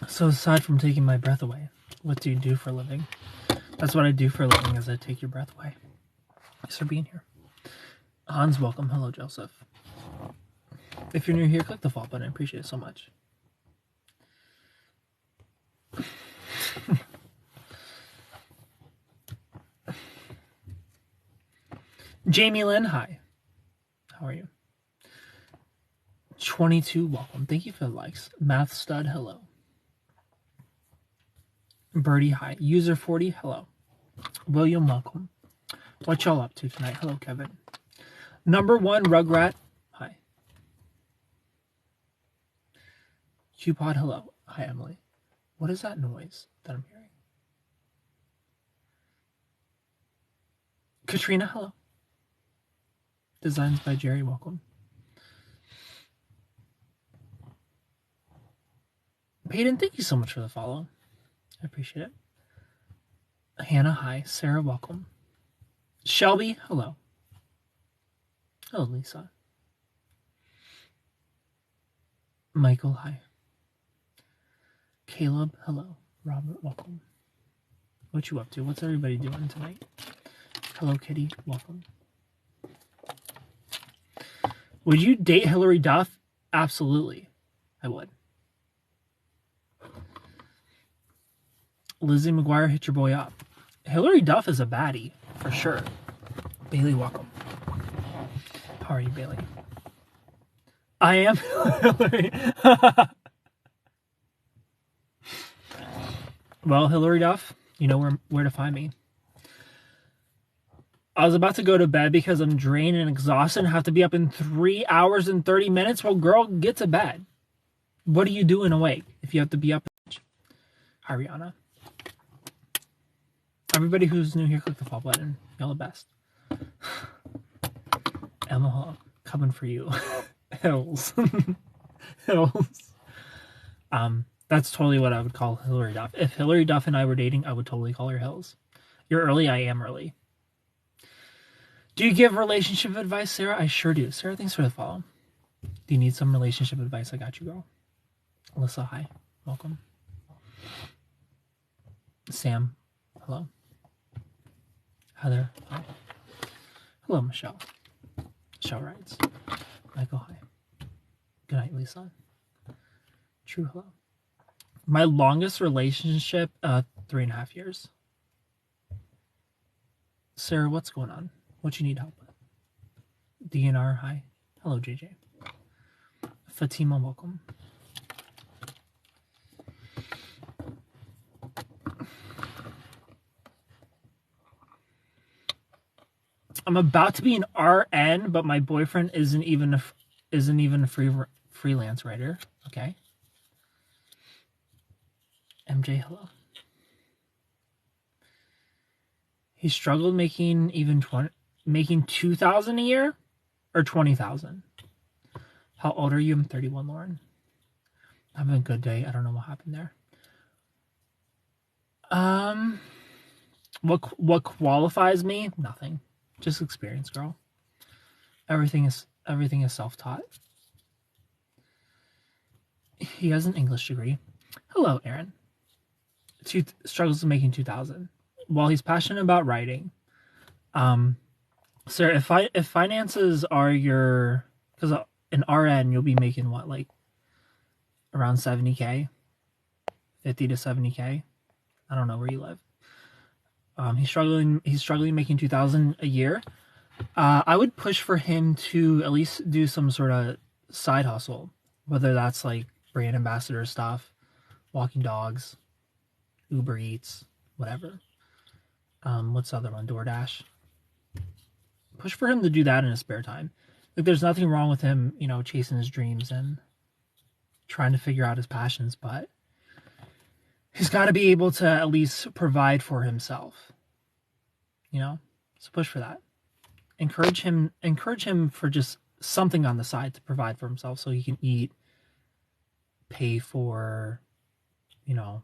So aside from taking my breath away, what do you do for a living? That's what I do for a living, is I take your breath away. Thanks for being here. Hans, welcome. Hello, Joseph. If you're new here, click the follow button. I appreciate it so much. Jamie Lynn, hi. How are you? 22, welcome. Thank you for the likes. Math Stud, hello. Birdie, hi. User 40, hello. William, welcome. What y'all up to tonight? Hello, Kevin. Number 1, Rugrat, hi. Qpod, hello. Hi, Emily. What is that noise that I'm hearing? Katrina, hello. Designs by Jerry, welcome. Peyton, thank you so much for the follow. I appreciate it. Hannah, hi. Sarah, welcome. Shelby, hello. Hello, Lisa. Michael, hi. Caleb, hello. Robert, welcome. What you up to? What's everybody doing tonight? Hello, Kitty, welcome. Would you date Hillary Duff? Absolutely, I would. Lizzie McGuire, hit your boy up. Hillary Duff is a baddie, for sure. Bailey, welcome. How are you, Bailey? I am Hillary. Well, Hillary Duff, you know where to find me. I was about to go to bed because I'm drained and exhausted and have to be up in 3 hours and 30 minutes. Well, girl, get to bed. What are you doing awake if you have to be up? Hi, Rihanna. Everybody who's new here, click the follow button. Y'all the best. Emma Hall, coming for you. Hills. Hills. That's totally what I would call Hillary Duff. If Hillary Duff and I were dating, I would totally call her Hills. You're early, I am early. Do you give relationship advice, Sarah? I sure do. Sarah, thanks for the follow. Do you need some relationship advice? I got you, girl. Alyssa, hi. Welcome. Sam, hello. Heather, hi. Hello, Michelle. Michelle writes. Michael, hi. Good night, Lisa. True, hello. My longest relationship, 3.5 years. Sarah, what's going on? What you need help with? DNR, hi. Hello, JJ. Fatima, welcome. I'm about to be an RN, but my boyfriend isn't even a freelance writer. Okay. MJ, hello. He struggled making 2,000 a year or 20,000. How old are you? I'm 31, Lauren. Having a good day. I don't know what happened there. What qualifies me? Nothing. Just experience, girl. Everything is self-taught. He has an English degree. Hello, Aaron. Struggles with making 2,000. While he's passionate about writing, sir, if finances are your, because an RN you'll be making what, like around 70K, 50 to 70K. I don't know where you live. He's struggling making 2,000 a year. I would push for him to at least do some sort of side hustle, whether that's like brand ambassador stuff, walking dogs, Uber Eats, whatever. What's the other one? DoorDash. Push for him to do that in his spare time. Like, there's nothing wrong with him, chasing his dreams and trying to figure out his passions, but he's got to be able to at least provide for himself. So push for that. Encourage him for just something on the side to provide for himself so he can eat, pay for,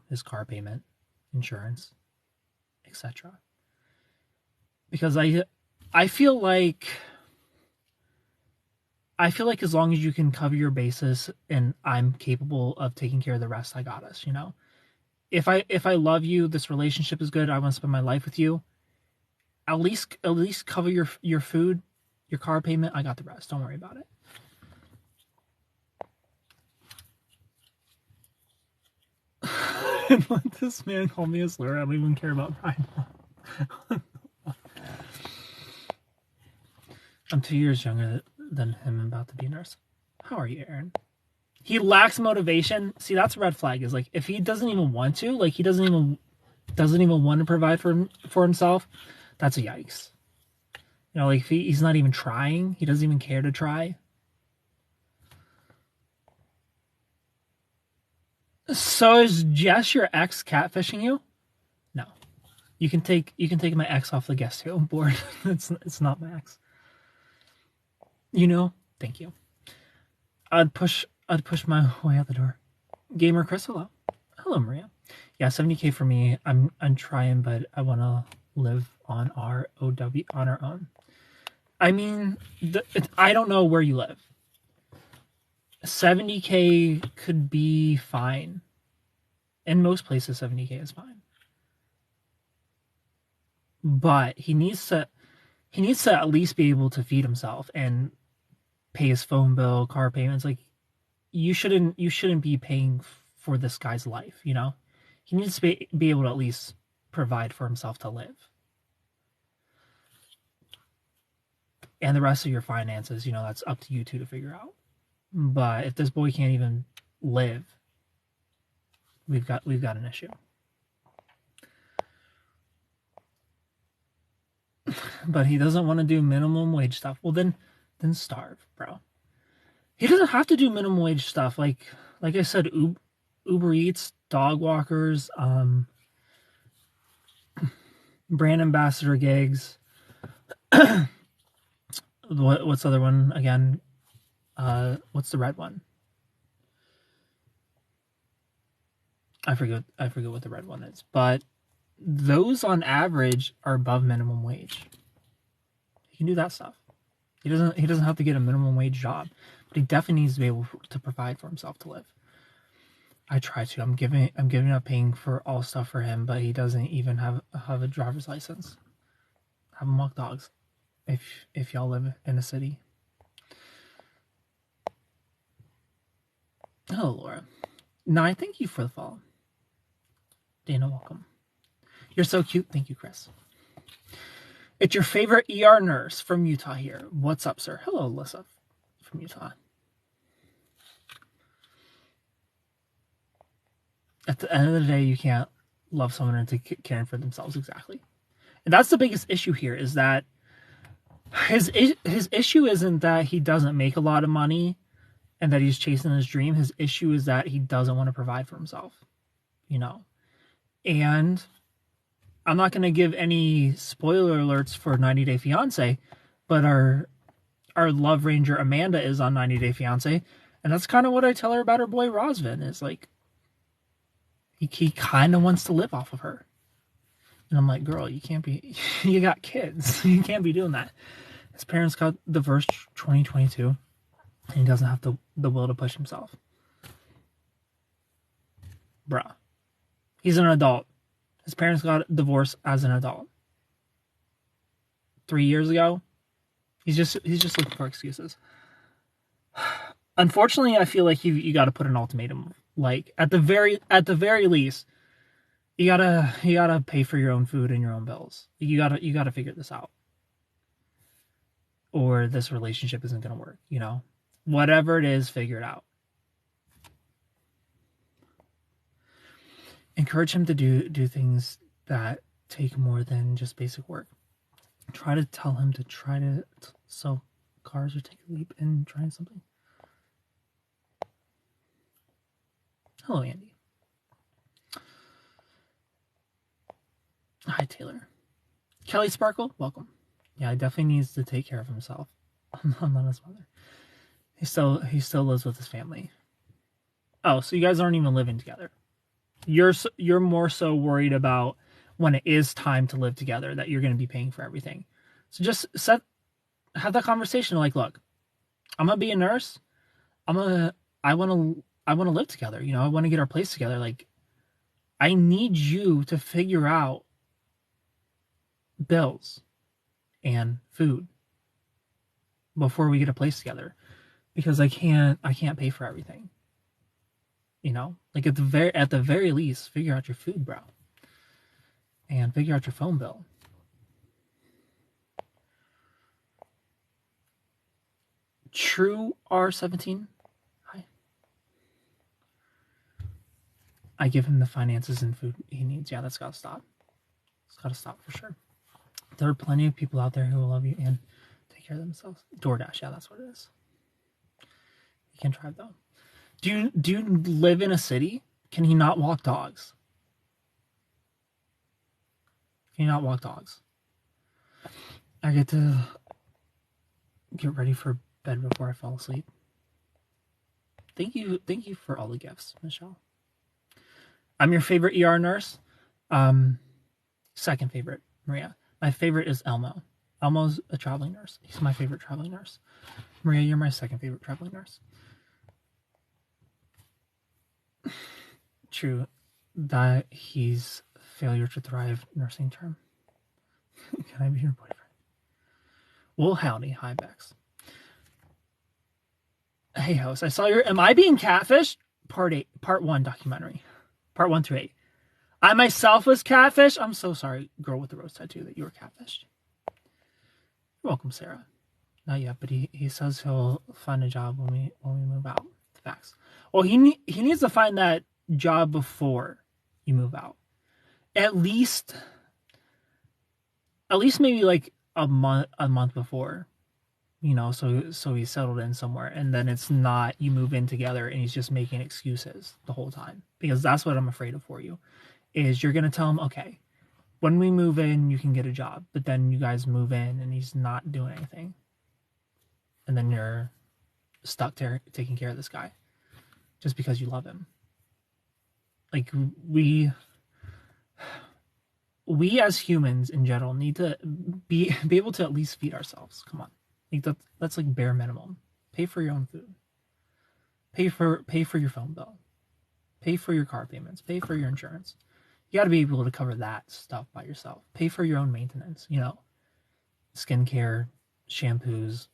his car payment, insurance, etc. Because I feel like I feel like as long as you can cover your bases and I'm capable of taking care of the rest, I got us, you know? If I love you, this relationship is good, I want to spend my life with you, at least cover your food, your car payment, I got the rest. Don't worry about it. And let this man call me a slur. I don't even care about pride. I'm 2 years younger than him, about to be a nurse. How are you, Aaron? He lacks motivation. See, that's a red flag. Is like if he doesn't even want to, like he doesn't even want to provide for himself. That's a yikes. You know, like if he's not even trying, he doesn't even care to try. So is Jess your ex catfishing you? No. You can take my ex off the guest table board. it's not my ex. You know? Thank you. I'd push my way out the door. Gamer Chris, hello. Hello, Maria. Yeah, 70K for me. I'm trying, but I want to live on our own. I mean, I don't know where you live. 70K could be fine. In most places, 70K is fine. But he needs to at least be able to feed himself and pay his phone bill, car payments. Like you shouldn't be paying for this guy's life, you know? He needs to be able to at least provide for himself to live. And the rest of your finances, you know, that's up to you two to figure out. But if this boy can't even live, we've got an issue. But he doesn't want to do minimum wage stuff. Well, then starve, bro. He doesn't have to do minimum wage stuff. Like I said, Uber Eats, dog walkers, brand ambassador gigs. What's the other one again? What's the red one? I forget what the red one is. But those on average are above minimum wage. He can do that stuff. He doesn't have to get a minimum wage job, but he definitely needs to be able to provide for himself to live. I try to. I'm giving up paying for all stuff for him, but he doesn't even have a driver's license. Have him walk dogs, if y'all live in a city. Hello, Laura. Nye, thank you for the follow. Dana, welcome. You're so cute. Thank you, Chris. It's your favorite ER nurse from Utah here. What's up, sir? Hello, Alyssa from Utah. At the end of the day, you can't love someone into caring for themselves. Exactly. And that's the biggest issue here, is that his issue isn't that he doesn't make a lot of money and that he's chasing his dream. His issue is that he doesn't want to provide for himself, you know. And I'm not going to give any spoiler alerts for 90 Day Fiancé, but our love ranger Amanda is on 90 Day Fiancé, and that's kind of what I tell her about her boy Rosvin, is like he kind of wants to live off of her. And I'm like, girl, you can't be, you got kids. You can't be doing that. His parents got divorced 2022, and he doesn't have the will to push himself. Bruh. He's an adult. His parents got divorced as an adult 3 years ago. He's just looking for excuses. Unfortunately, I feel like you got to put an ultimatum. Like at the very least, you gotta pay for your own food and your own bills. You gotta figure this out, or this relationship isn't gonna work. You know, whatever it is, figure it out. Encourage him to do things that take more than just basic work. Try to tell him to try to sell cars or take a leap in trying something. Hello, Andy. Hi, Taylor. Kelly Sparkle, welcome. Yeah, he definitely needs to take care of himself. I'm not his mother. He still lives with his family. Oh, so you guys aren't even living together. You're more so worried about when it is time to live together that you're going to be paying for everything. So just have that conversation. Like, look, I'm gonna be a nurse. I want to live together. You know, I want to get our place together. Like, I need you to figure out bills and food before we get a place together, because I can't pay for everything. You know, like at the very least, figure out your food, bro, and figure out your phone bill. True R17. Hi. I give him the finances and food he needs. Yeah, that's gotta stop. It's gotta stop for sure. There are plenty of people out there who will love you and take care of themselves. DoorDash, yeah, that's what it is. You can drive though. Do you live in a city? Can he not walk dogs? Can he not walk dogs? I get to get ready for bed before I fall asleep. Thank you for all the gifts, Michelle. I'm your favorite ER nurse. Second favorite, Maria. My favorite is Elmo. Elmo's a traveling nurse. He's my favorite traveling nurse. Maria, you're my second favorite traveling nurse. True that he's failure to thrive nursing term. Can I be your boyfriend? Well, howdy. Hi, Bex. Hey, host. I saw your Am I Being Catfished? Part 1 documentary. Part 1 through 8. I myself was catfished. I'm so sorry, girl with the rose tattoo, that you were catfished. You're welcome, Sarah. Not yet, but he says he'll find a job when we move out. Facts. Well, he needs to find that job before you move out. At least maybe like a month before. You know, so he's settled in somewhere, and then it's not you move in together and he's just making excuses the whole time. Because that's what I'm afraid of for you. Is you're gonna tell him, okay, when we move in, you can get a job, but then you guys move in and he's not doing anything. And then you're stuck there taking care of this guy just because you love him. Like, we as humans in general need to be able to at least feed ourselves. Come on. Like that's like bare minimum. Pay for your own food. Pay for your phone bill. Pay for your car payments. Pay for your insurance. You got to be able to cover that stuff by yourself. Pay for your own maintenance, you know, skincare, shampoos,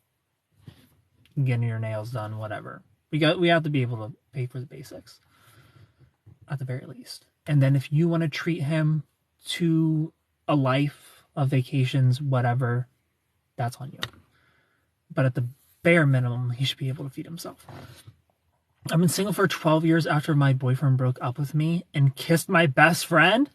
getting your nails done, whatever. We have to be able to pay for the basics at the very least. And then if you want to treat him to a life of vacations, whatever, that's on you. But at the bare minimum, he should be able to feed himself. I've been single for 12 years after my boyfriend broke up with me and kissed my best friend.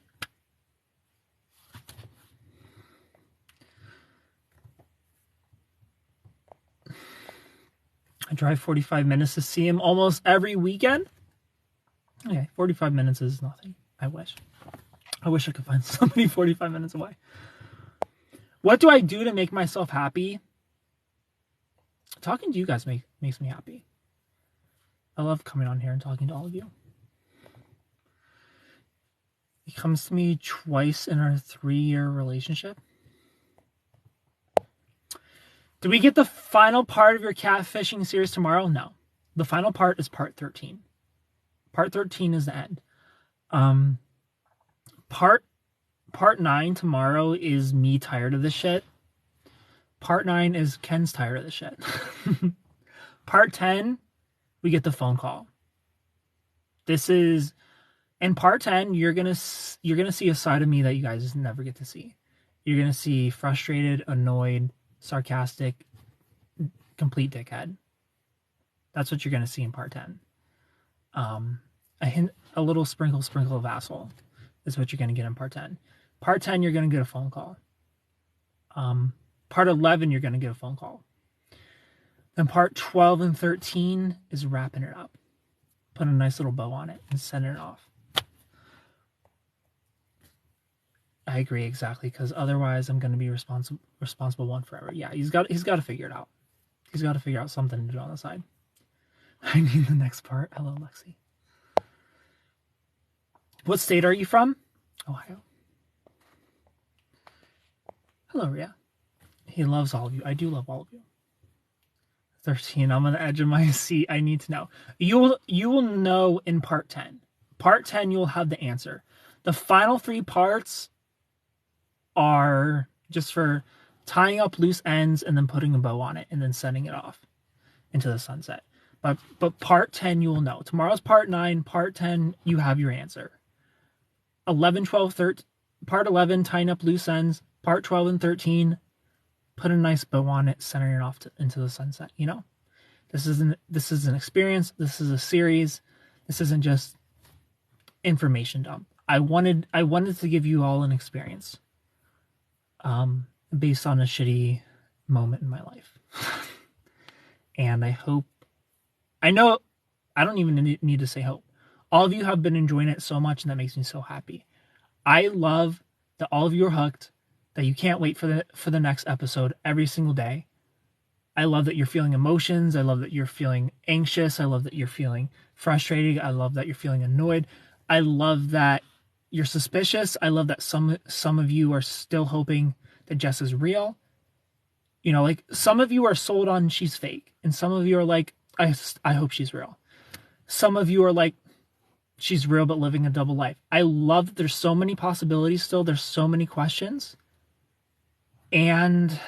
I drive 45 minutes to see him almost every weekend. Okay, 45 minutes is nothing. I wish I could find somebody 45 minutes away. What do I do to make myself happy? Talking to you guys makes me happy. I love coming on here and talking to all of you. He comes to me twice in our 3-year relationship. Do we get the final part of your catfishing series tomorrow? No. The final part is part 13. Part 13 is the end. Part 9 tomorrow is me tired of this shit. Part 9 is Ken's tired of this shit. Part 10, we get the phone call. This is, in part 10, you're gonna see a side of me that you guys never get to see. You're gonna see frustrated, annoyed, sarcastic, complete dickhead. That's what you're gonna see in part 10. A little sprinkle of asshole is what you're gonna get in part 10. Part 10, you're gonna get a phone call. Part 11, you're gonna get a phone call. Then part 12 and 13 is wrapping it up. Putting a nice little bow on it and sending it off. I agree, exactly, because otherwise I'm going to be responsible one forever. Yeah, he's got to figure it out. He's got to figure out something to do on the side. I need the next part. Hello, Lexi. What state are you from? Ohio. Hello, Rhea. He loves all of you. I do love all of you. 13. I'm on the edge of my seat. I need to know. You will know in part 10. Part 10, you'll have the answer. The final 3 parts are just for tying up loose ends and then putting a bow on it and then sending it off into the sunset. But part 10, you will know. Tomorrow's part 9. Part 10, you have your answer. 11, 12, 13. Part 11, tying up loose ends. Part 12 and 13, put a nice bow on it, centering it off into the sunset. You know, this is an experience. This is a series. This isn't just information dump. I wanted to give you all an experience, based on a shitty moment in my life, and I know I don't even need to say hope. All of you have been enjoying it so much, and that makes me so happy. I love that all of you are hooked, that you can't wait for the next episode every single day. I love that you're feeling emotions. I love that you're feeling anxious. I love that you're feeling frustrated. I love that you're feeling annoyed. I love that you're suspicious. I love that some of you are still hoping that Jess is real. You know, like some of you are sold on she's fake, and some of you are like, I hope she's real. Some of you are like, she's real but living a double life. I love that there's so many possibilities still. There's so many questions. And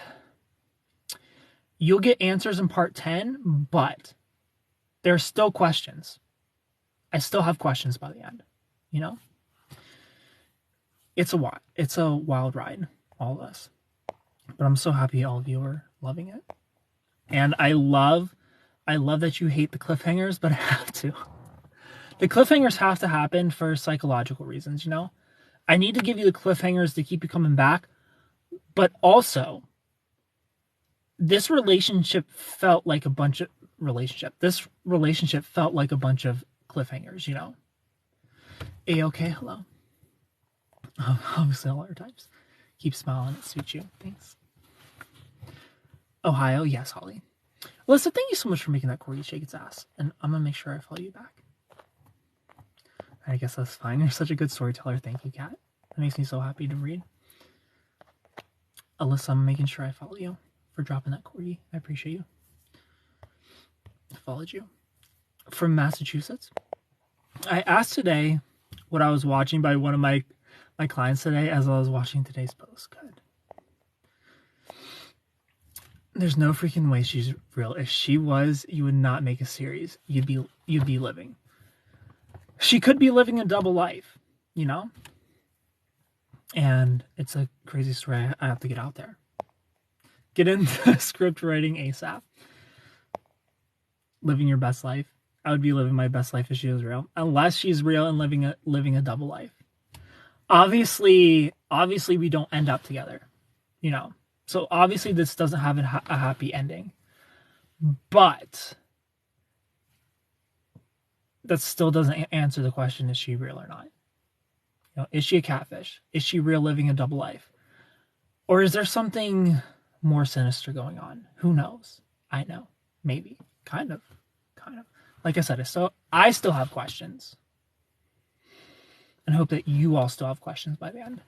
you'll get answers in part 10, but there's still questions. I still have questions by the end, you know? It's a wild ride, all of us. But I'm so happy all of you are loving it. And I love that you hate the cliffhangers, but I have to. The cliffhangers have to happen for psychological reasons, you know? I need to give you the cliffhangers to keep you coming back, but also, this relationship felt like a bunch of cliffhangers, you know? A-okay, hello. Obviously all other types. Keep smiling, it suits you. Thanks. Ohio, yes, Holly. Alyssa, thank you so much for making that corgi shake its ass. And I'm gonna make sure I follow you back. I guess that's fine. You're such a good storyteller. Thank you, Kat. That makes me so happy to read. Alyssa, I'm making sure I follow you for dropping that corgi. I appreciate you. I followed you. From Massachusetts. I asked today what I was watching by one of my clients today as I was watching today's post. Good. There's no freaking way she's real. If she was, you would not make a series. You'd be living. She could be living a double life, you know? And it's a crazy story I have to get out there. Get into script writing ASAP. Living your best life. I would be living my best life if she was real. Unless she's real and living a double life. Obviously we don't end up together, you know? So obviously this doesn't have a happy ending. But that still doesn't answer the question, is she real or not? You know, is she a catfish? Is she real living a double life? Or is there something more sinister going on? Who knows? I know. Maybe. Kind of. Like I said, I still have questions. And hope that you all still have questions by the end.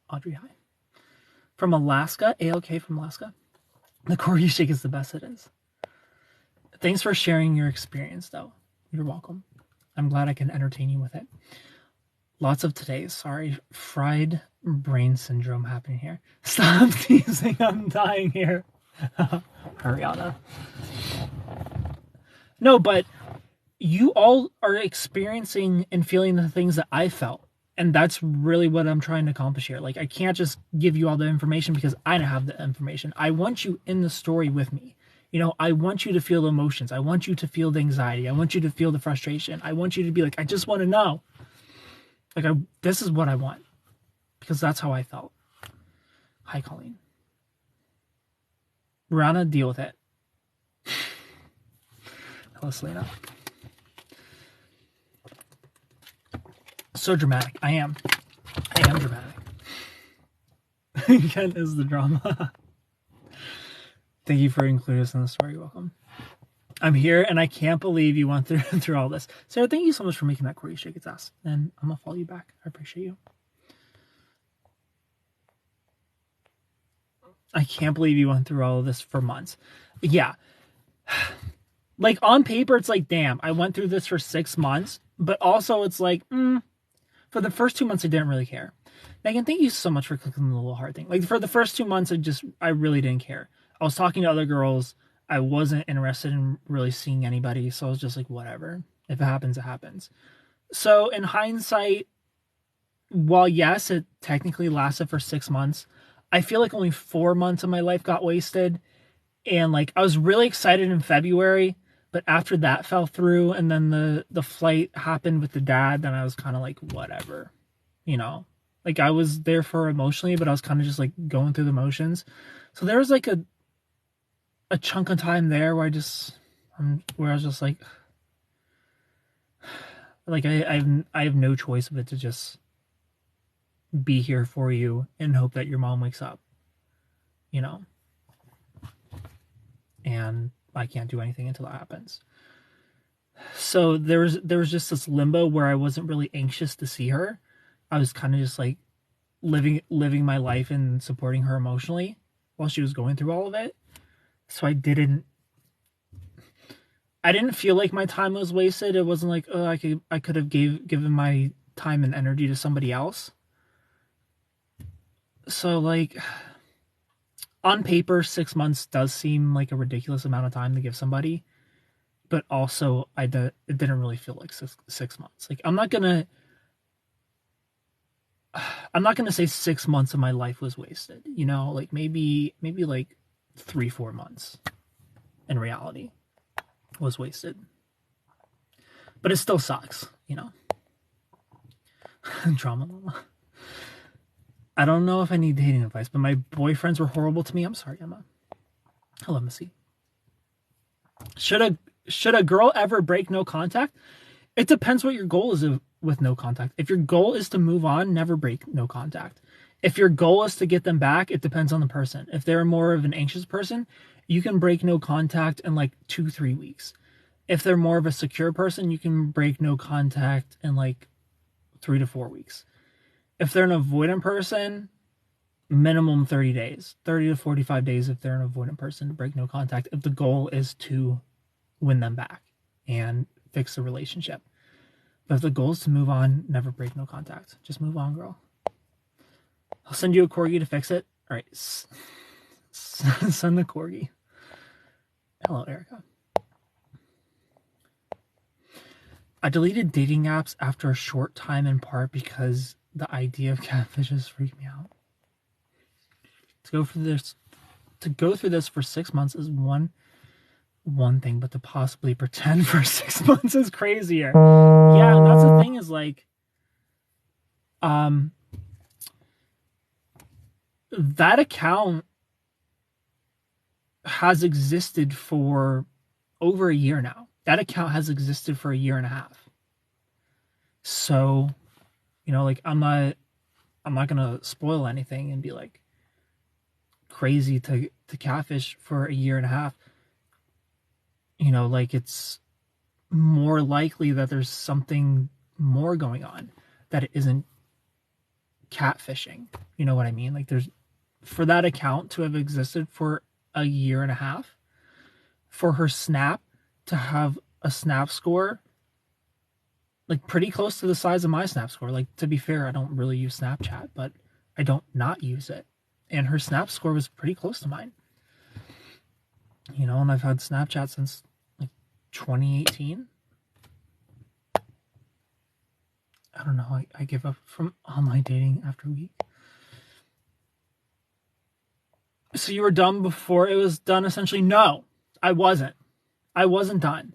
Audrey, hi. From Alaska, A-OK from Alaska. The corgi shake is the best it is. Thanks for sharing your experience, though. You're welcome. I'm glad I can entertain you with it. Lots of today's. Sorry, fried brain syndrome happening here. Stop teasing. I'm dying here. Ariana. No, but you all are experiencing and feeling the things that I felt. And that's really what I'm trying to accomplish here. Like, I can't just give you all the information because I don't have the information. I want you in the story with me. You know, I want you to feel the emotions. I want you to feel the anxiety. I want you to feel the frustration. I want you to be like, I just want to know. Like, this is what I want. Because that's how I felt. Hi, Colleen. Rana, deal with it. Hello, Selena. So dramatic. I am dramatic. Ken is the drama. Thank you for including us in the story. You're welcome. I'm here, and I can't believe you went through all this. Sarah, thank you so much for making that corgi shake its ass. And I'm going to follow you back. I appreciate you. I can't believe you went through all of this for months. Yeah. like on paper, it's like, damn, I went through this for 6 months, but also it's like, for the first 2 months, I didn't really care. Megan, thank you so much for clicking the little heart thing. Like for the first 2 months, I really didn't care. I was talking to other girls. I wasn't interested in really seeing anybody. So I was just like, whatever. If it happens, it happens. So in hindsight, while yes, it technically lasted for 6 months, I feel like only 4 months of my life got wasted. And like, I was really excited in February, but after that fell through and then the flight happened with the dad, then I was kind of like, whatever, you know, like I was there for emotionally, but I was kind of just like going through the motions. So there was like a chunk of time there where where I was just like I have no choice but to just be here for you and hope that your mom wakes up, you know, and I can't do anything until that happens. So there was just this limbo where I wasn't really anxious to see her. I was kind of just like living my life and supporting her emotionally while she was going through all of it. So I didn't feel like my time was wasted. It wasn't like, oh, I could have given my time and energy to somebody else. So like on paper, 6 months does seem like a ridiculous amount of time to give somebody, but also it didn't really feel like 6 months. Like I'm not gonna say 6 months of my life was wasted, you know, like maybe like 3-4 months in reality was wasted, but it still sucks, you know. Drama mama. I don't know if I need dating advice, but my boyfriends were horrible to me. I'm sorry, Emma. Hello, Missy. Should a girl ever break no contact? It depends what your goal is with no contact. If your goal is to move on, never break no contact. If your goal is to get them back, it depends on the person. If they're more of an anxious person, you can break no contact in like 2-3 weeks. If they're more of a secure person, you can break no contact in like 3 to 4 weeks. If they're an avoidant person, minimum 30 days, 30 to 45 days if they're an avoidant person to break no contact, if the goal is to win them back and fix the relationship. But if the goal is to move on, never break no contact. Just move on, girl. I'll send you a corgi to fix it. All right. Send the corgi. Hello, Erica. I deleted dating apps after a short time in part because the idea of catfishes freaked me out. To go through this for 6 months is one thing, but to possibly pretend for 6 months is crazier. Yeah, and that's the thing is like, that account has existed for over a year now. That account has existed for a year and a half. So, you know, like I'm not gonna spoil anything and be like crazy to catfish for a year and a half. You know, like it's more likely that there's something more going on, that it isn't catfishing. You know what I mean? Like for that account to have existed for a year and a half, for her snap to have a snap score like pretty close to the size of my snap score. Like, to be fair, I don't really use Snapchat, but I don't not use it. And her snap score was pretty close to mine. You know, and I've had Snapchat since like 2018. I don't know. I give up from online dating after a week. So you were done before it was done, essentially? No, I wasn't. I wasn't done.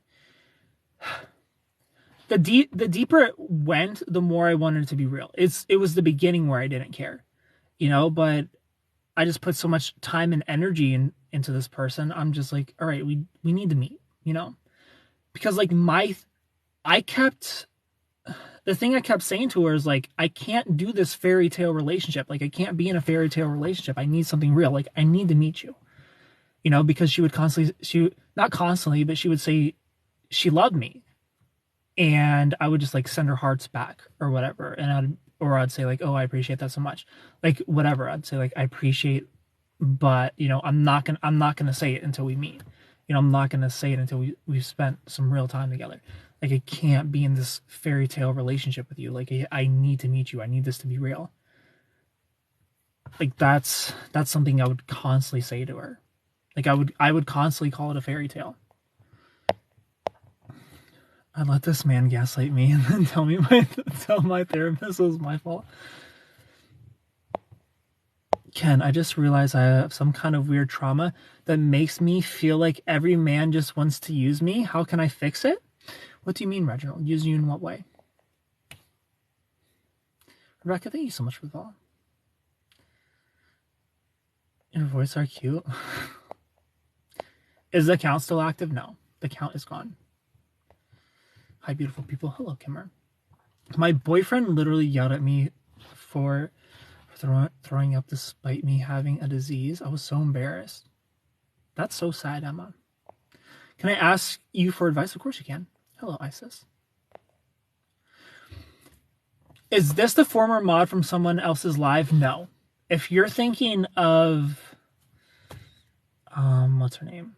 The deeper it went, the more I wanted it to be real. It was the beginning where I didn't care, you know, but I just put so much time and energy into this person. I'm just like, all right, we need to meet, you know, because like the thing I kept saying to her is like, I can't do this fairy tale relationship. Like, I can't be in a fairy tale relationship. I need something real. Like, I need to meet you, you know, because she would not constantly, but she would say she loved me. And I would just like send her hearts back or whatever. And I'd say like, oh, I appreciate that so much. Like, whatever. I'd say like, I appreciate, but you know, I'm not going to say it until we meet, You know, I'm not going to say it until we've spent some real time together. Like, I can't be in this fairy tale relationship with you. Like, I need to meet you. I need this to be real. Like, that's something I would constantly say to her. Like, I would constantly call it a fairy tale. I let this man gaslight me and then tell my therapist it was my fault. Ken, I just realized I have some kind of weird trauma that makes me feel like every man just wants to use me. How can I fix it? What do you mean, Reginald? Use you in what way? Rebecca, thank you so much for the follow. Your voice are cute. Is the account still active? No, the account is gone. Hi, beautiful people. Hello, Kimmer. My boyfriend literally yelled at me for throwing up despite me having a disease. I was so embarrassed. That's so sad, Emma. Can I ask you for advice? Of course you can. Hello, Isis. Is this the former mod from someone else's live? No. If you're thinking of what's her name?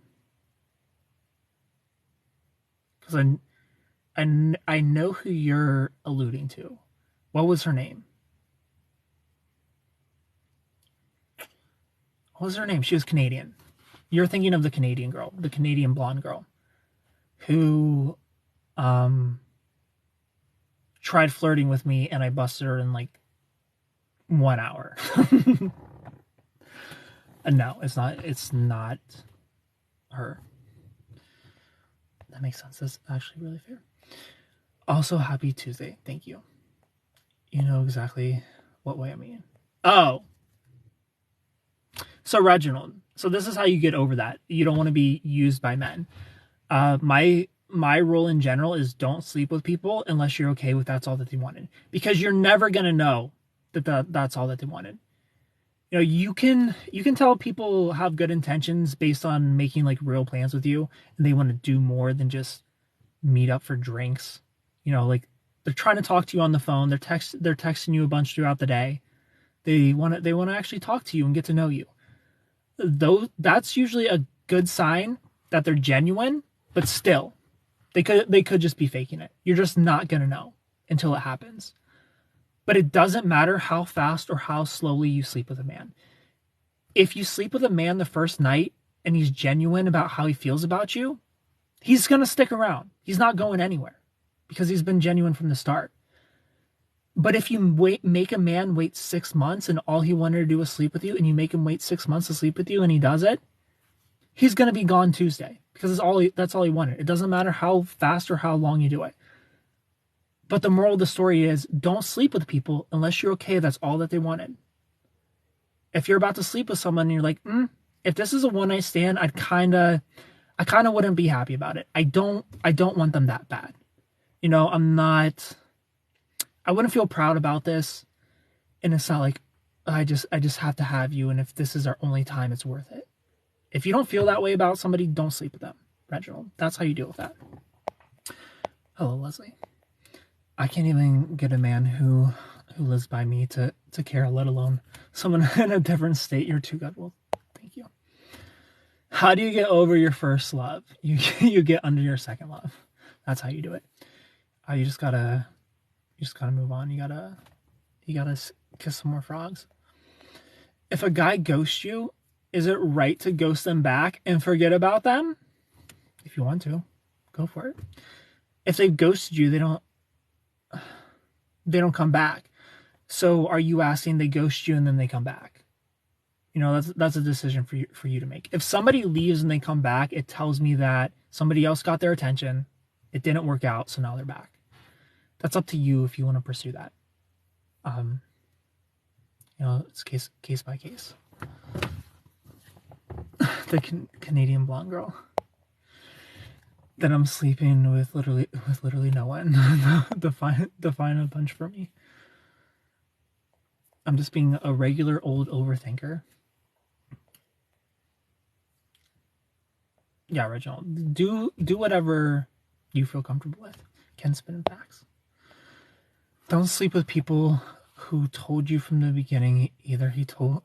Because I know who you're alluding to. What was her name? What was her name? She was Canadian. You're thinking of the Canadian girl, the Canadian blonde girl, who tried flirting with me, and I busted her in like 1 hour. No, it's not her. That makes sense. That's actually really fair. Also, happy Tuesday. Thank you. You know exactly what way I mean. Oh. So, Reginald. So this is how you get over that. You don't want to be used by men. My rule in general is don't sleep with people unless you're okay with that's all that they wanted. Because you're never going to know that that's all that they wanted. You know, you can tell people have good intentions based on making like real plans with you, and they want to do more than just meet up for drinks. You know, like they're trying to talk to you on the phone. They're texting you a bunch throughout the day. They want to actually talk to you and get to know you. Though that's usually a good sign that they're genuine, but still, they could just be faking it. You're just not gonna know until it happens. But it doesn't matter how fast or how slowly you sleep with a man. If you sleep with a man the first night and he's genuine about how he feels about you, he's gonna stick around. He's not going anywhere because he's been genuine from the start. But if you make a man wait 6 months and all he wanted to do was sleep with you, and you make him wait 6 months to sleep with you and he does it, he's going to be gone Tuesday because that's all he wanted. It doesn't matter how fast or how long you do it. But the moral of the story is don't sleep with people unless you're okay. That's all that they wanted. If you're about to sleep with someone and you're like, if this is a one night stand, I kind of wouldn't be happy about it. I don't want them that bad. You know, I wouldn't feel proud about this, and it's not like I just have to have you, and if this is our only time, it's worth it. If you don't feel that way about somebody, don't sleep with them, Reginald. That's how you deal with that. Hello, Leslie. I can't even get a man who lives by me to care, let alone someone in a different state. You're too good. Well, thank you. How do you get over your first love? You get under your second love. That's how you do it. You just gotta move on. You gotta kiss some more frogs. If a guy ghosts you, is it right to ghost them back and forget about them? If you want to, go for it. If they ghosted you, they don't come back. So are you asking they ghost you and then they come back? You know, that's a decision for you to make. If somebody leaves and they come back, it tells me that somebody else got their attention. It didn't work out, so now they're back. That's up to you if you want to pursue that. You know, it's case by case. The Canadian blonde girl that I'm sleeping with literally no one. Define a bunch for me. I'm just being a regular old overthinker. Yeah, Reginald, do whatever you feel comfortable with. Ken spin facts. Don't sleep with people who told you from the beginning either he told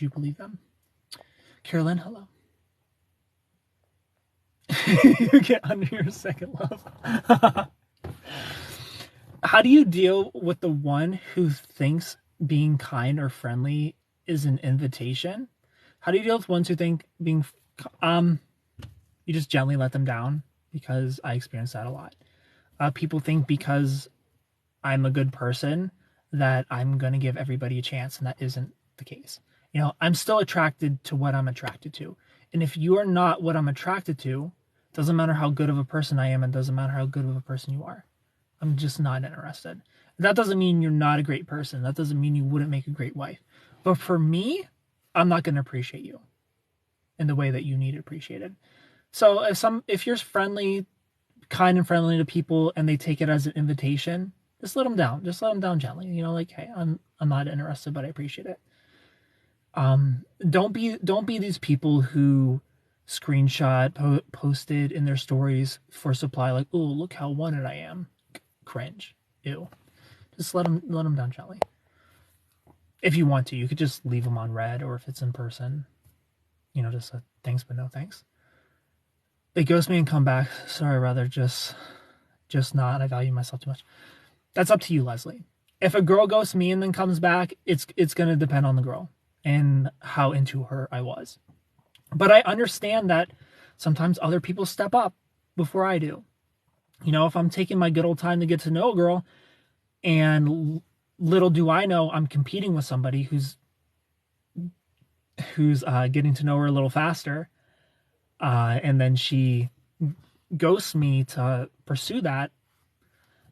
you believe them. Carolyn, hello. You get under your second love. How do you deal with the one who thinks being kind or friendly is an invitation? How do you deal with ones who think being you just gently let them down? Because I experience that a lot. People think because I'm a good person that I'm going to give everybody a chance, and that isn't the case. You know, I'm still attracted to what I'm attracted to. And if you are not what I'm attracted to, doesn't matter how good of a person I am, and doesn't matter how good of a person you are. I'm just not interested. That doesn't mean you're not a great person. That doesn't mean you wouldn't make a great wife. But for me, I'm not going to appreciate you in the way that you need it appreciated. So if you're friendly, kind and friendly to people, and they take it as an invitation, just let them down. Just let them down gently. You know, like, hey, I'm not interested, but I appreciate it. Don't be these people who screenshot posted in their stories for supply, like, oh, look how wanted I am. Cringe. Ew. Just let them down gently. If you want to, you could just leave them on red, or if it's in person, you know, just a thanks but no thanks. They ghost me and come back. Sorry, rather just not. I value myself too much. That's up to you, Leslie. If a girl ghosts me and then comes back, it's going to depend on the girl and how into her I was. But I understand that sometimes other people step up before I do. You know, if I'm taking my good old time to get to know a girl, and little do I know I'm competing with somebody who's getting to know her a little faster, and then she ghosts me to pursue that,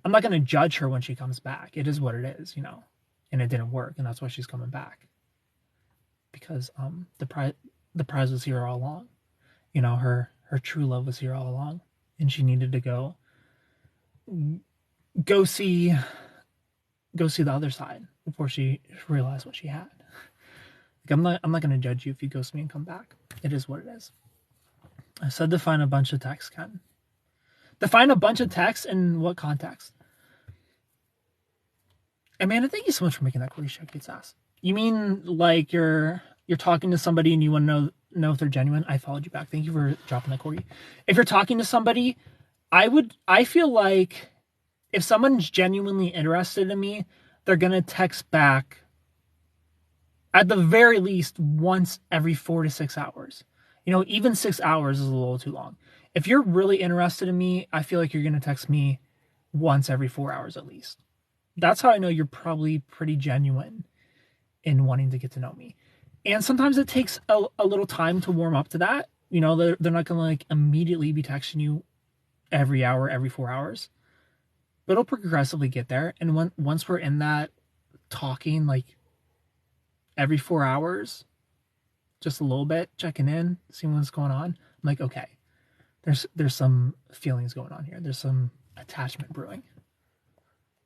I'm not going to judge her when she comes back. It is what it is, you know, and it didn't work, and that's why she's coming back. Because the prize was here all along. You know, her true love was here all along, and she needed to go see the other side before she realized what she had. Like, I'm not going to judge you if you ghost me and come back. It is what it is. I said define a bunch of texts, Ken. Define a bunch of texts in what context? Amanda, thank you so much for making that query show Kate's ass. You mean like you're talking to somebody and you want to know if they're genuine? I followed you back. Thank you for dropping that query. If you're talking to somebody, I feel like if someone's genuinely interested in me, they're going to text back at the very least once every 4 to 6 hours. You know, even 6 hours is a little too long. If you're really interested in me, I feel like you're going to text me once every 4 hours at least. That's how I know you're probably pretty genuine in wanting to get to know me. And sometimes it takes a little time to warm up to that. You know, they're not going to like immediately be texting you every hour, every 4 hours. But it'll progressively get there. And once we're in that talking like every 4 hours, just a little bit, checking in, seeing what's going on, I'm like, okay, there's some feelings going on here. There's some attachment brewing.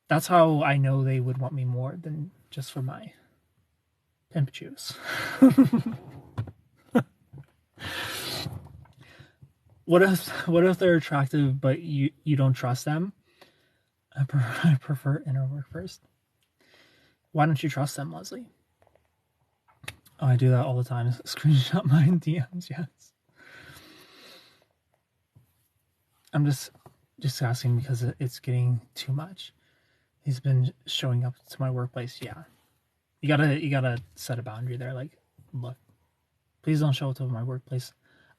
That's how I know they would want me more than just for my pimp juice. What if they're attractive but you don't trust them? I prefer inner work first. Why don't you trust them, Leslie? Oh, I do that all the time. Screenshot my DMs, yes. I'm just asking because it's getting too much. He's been showing up to my workplace. Yeah. You gotta set a boundary there. Like, look, please don't show up to my workplace.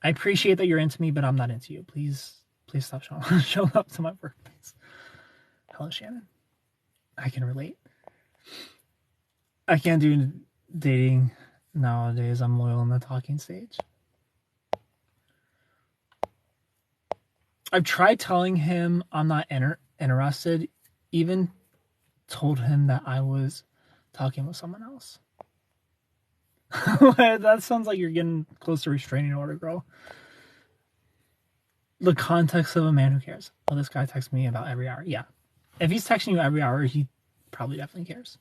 I appreciate that you're into me, but I'm not into you. Please stop showing up to my workplace. Hello, Shannon. I can relate. I can't do dating nowadays. I'm loyal in the talking stage. I've tried telling him I'm not interested. Even told him that I was talking with someone else. That sounds like you're getting close to restraining order, girl. The context of a man who cares. Well, this guy texts me about every hour. Yeah. If he's texting you every hour, he probably definitely cares.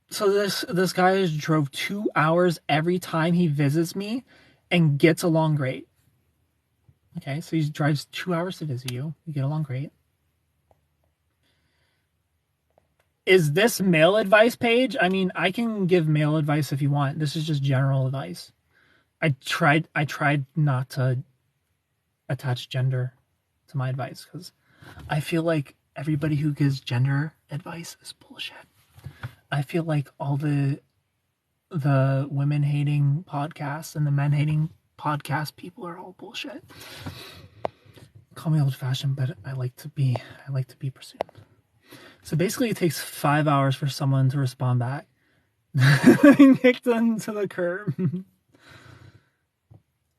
So this guy drove 2 hours every time he visits me and gets along great. Okay, so he drives 2 hours to visit you. You get along great. Is this male advice page? I mean, I can give male advice if you want. This is just general advice. I tried not to attach gender to my advice, because I feel like everybody who gives gender advice is bullshit. I feel like all the women hating podcasts and the men hating podcast people are all bullshit. Call me old fashioned, but I like to be pursued. So basically it takes 5 hours for someone to respond back. I kicked them to the curb.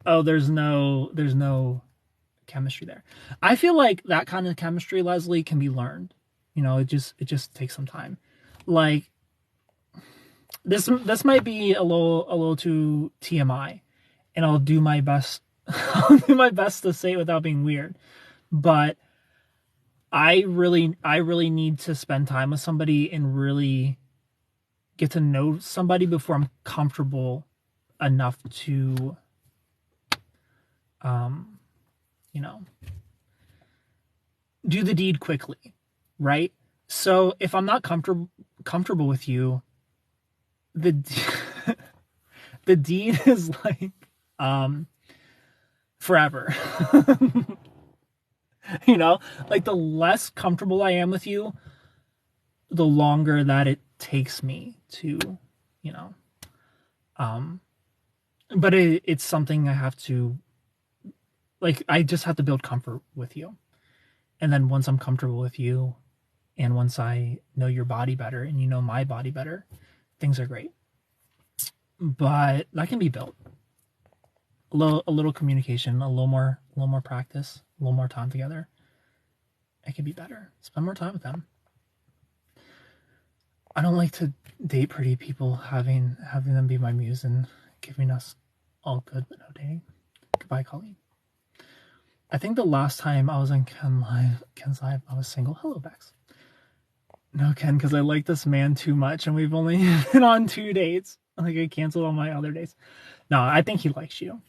Oh, there's no chemistry there. I feel like that kind of chemistry, Leslie, can be learned. You know, it just takes some time. Like this might be a little too TMI, and I'll do my best. I'll do my best to say it without being weird. But I really need to spend time with somebody and really get to know somebody before I'm comfortable enough to you know, do the deed quickly, right? So if I'm not comfortable with you, the deed is like forever. You know, like the less comfortable I am with you, the longer that it takes me to, you know, but it's something I have to, like, I just have to build comfort with you. And then once I'm comfortable with you, and once I know your body better and you know my body better, things are great. But that can be built. A little communication, a little more practice, a little more time together. It can be better. Spend more time with them. I don't like to date pretty people, having them be my muse and giving us all good but no dating. Goodbye, Colleen. I think the last time I was on Ken's live, I was single. Hello, Bex. No, Ken, because I like this man too much, and we've only been on 2 dates. Like, I canceled all my other dates. No, I think he likes you.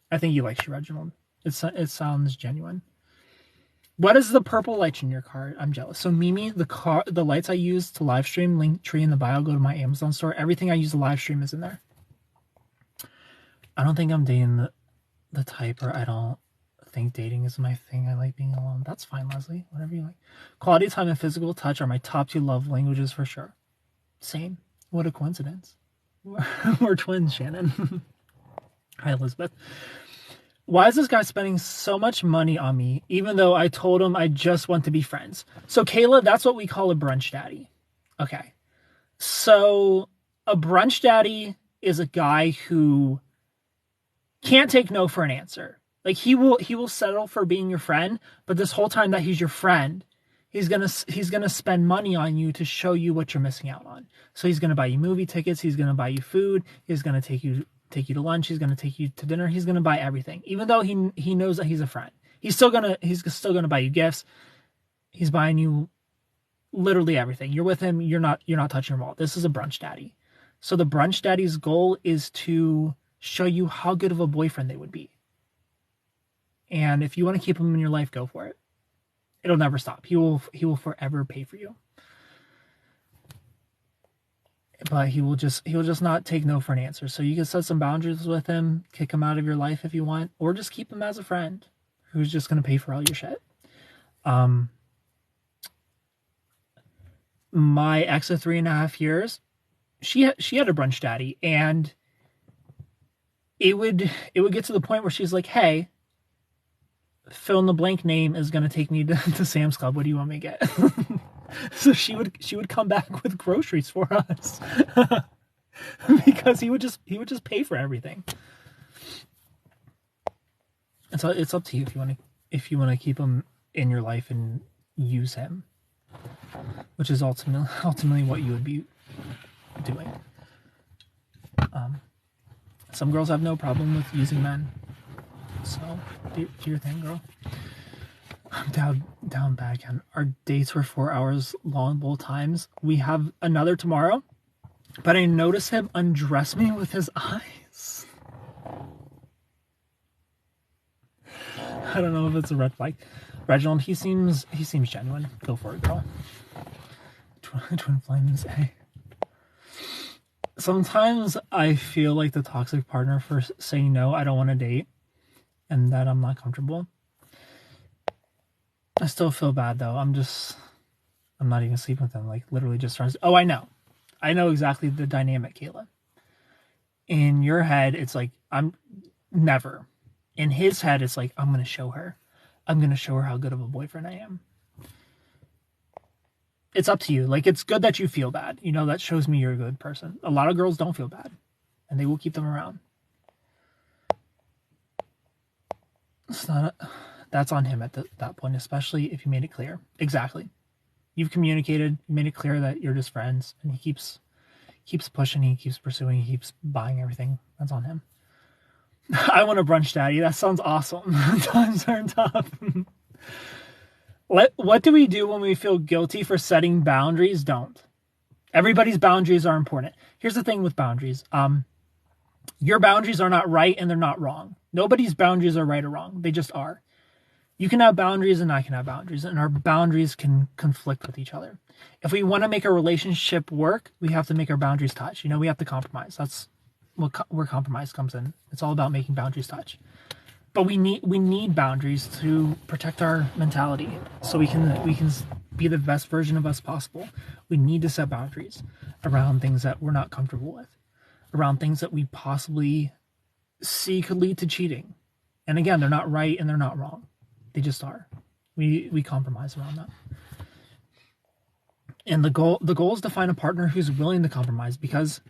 I think he likes you, Reginald. It sounds genuine. What is the purple light in your car? I'm jealous. So Mimi, the lights I use to live stream, link tree in the bio, go to my Amazon store. Everything I use to live stream is in there. I don't think I'm dating the type, or I don't think dating is my thing. I like being alone. That's fine, Leslie. Whatever you like. Quality time and physical touch are my top 2 love languages for sure. Same. What a coincidence. We're twins, Shannon. Hi, Elizabeth. Why is this guy spending so much money on me, even though I told him I just want to be friends? So, Kayla, that's what we call a brunch daddy. Okay. So, a brunch daddy is a guy who can't take no for an answer. Like, he will settle for being your friend, but this whole time that he's your friend, he's gonna spend money on you to show you what you're missing out on. So he's gonna buy you movie tickets, he's gonna buy you food, he's gonna take you to lunch, he's gonna take you to dinner, he's gonna buy everything. Even though he knows that he's a friend, he's still gonna buy you gifts. He's buying you literally everything. You're with him, you're not touching your wallet. This is a brunch daddy. So the brunch daddy's goal is to show you how good of a boyfriend they would be. And if you want to keep him in your life, go for it. It'll never stop. He will forever pay for you. But he will just not take no for an answer. So you can set some boundaries with him, kick him out of your life if you want, or just keep him as a friend who's just going to pay for all your shit. My ex of 3.5 years, she had a brunch daddy, and it would get to the point where she's like, hey, fill in the blank name is going to take me to Sam's Club. What do you want me to get? So she would come back with groceries for us because he would just pay for everything. And so it's up to you if you want to keep him in your life and use him, which is ultimately what you would be doing. Some girls have no problem with using men. So, do your thing, girl. I'm down bad again. Our dates were 4 hours long both times. We have another tomorrow, but I noticed him undress me with his eyes. I don't know if it's a red flag. Reginald, he seems genuine. Go for it, girl. Twin flames, hey. Sometimes I feel like the toxic partner for saying no, I don't want to date, and that I'm not comfortable. still feel bad though. I'm not even sleeping with him. Like literally just trying to... Oh, I know exactly the dynamic, Kayla. In your head, it's like, I'm never. In his head, it's like, I'm going to show her. I'm going to show her how good of a boyfriend I am. It's up to you. Like, it's good that you feel bad. You know, that shows me you're a good person. A lot of girls don't feel bad, and they will keep them around. It's not... That's on him at that point, especially if you made it clear. Exactly. You've communicated, you made it clear that you're just friends, and he keeps pushing, he keeps pursuing, he keeps buying everything. That's on him. I want a brunch daddy. That sounds awesome. Times are tough. What do we do when we feel guilty for setting boundaries? Don't. Everybody's boundaries are important. Here's the thing with boundaries. Your boundaries are not right and they're not wrong. Nobody's boundaries are right or wrong. They just are. You can have boundaries and I can have boundaries, and our boundaries can conflict with each other. If we want to make a relationship work, we have to make our boundaries touch. You know, we have to compromise. That's where compromise comes in. It's all about making boundaries touch. But we need boundaries to protect our mentality, so we can be the best version of us possible. We need to set boundaries around things that we're not comfortable with, around things that we possibly see could lead to cheating. And again, they're not right and they're not wrong. They just are. We compromise around that. And the goal is to find a partner who's willing to compromise, because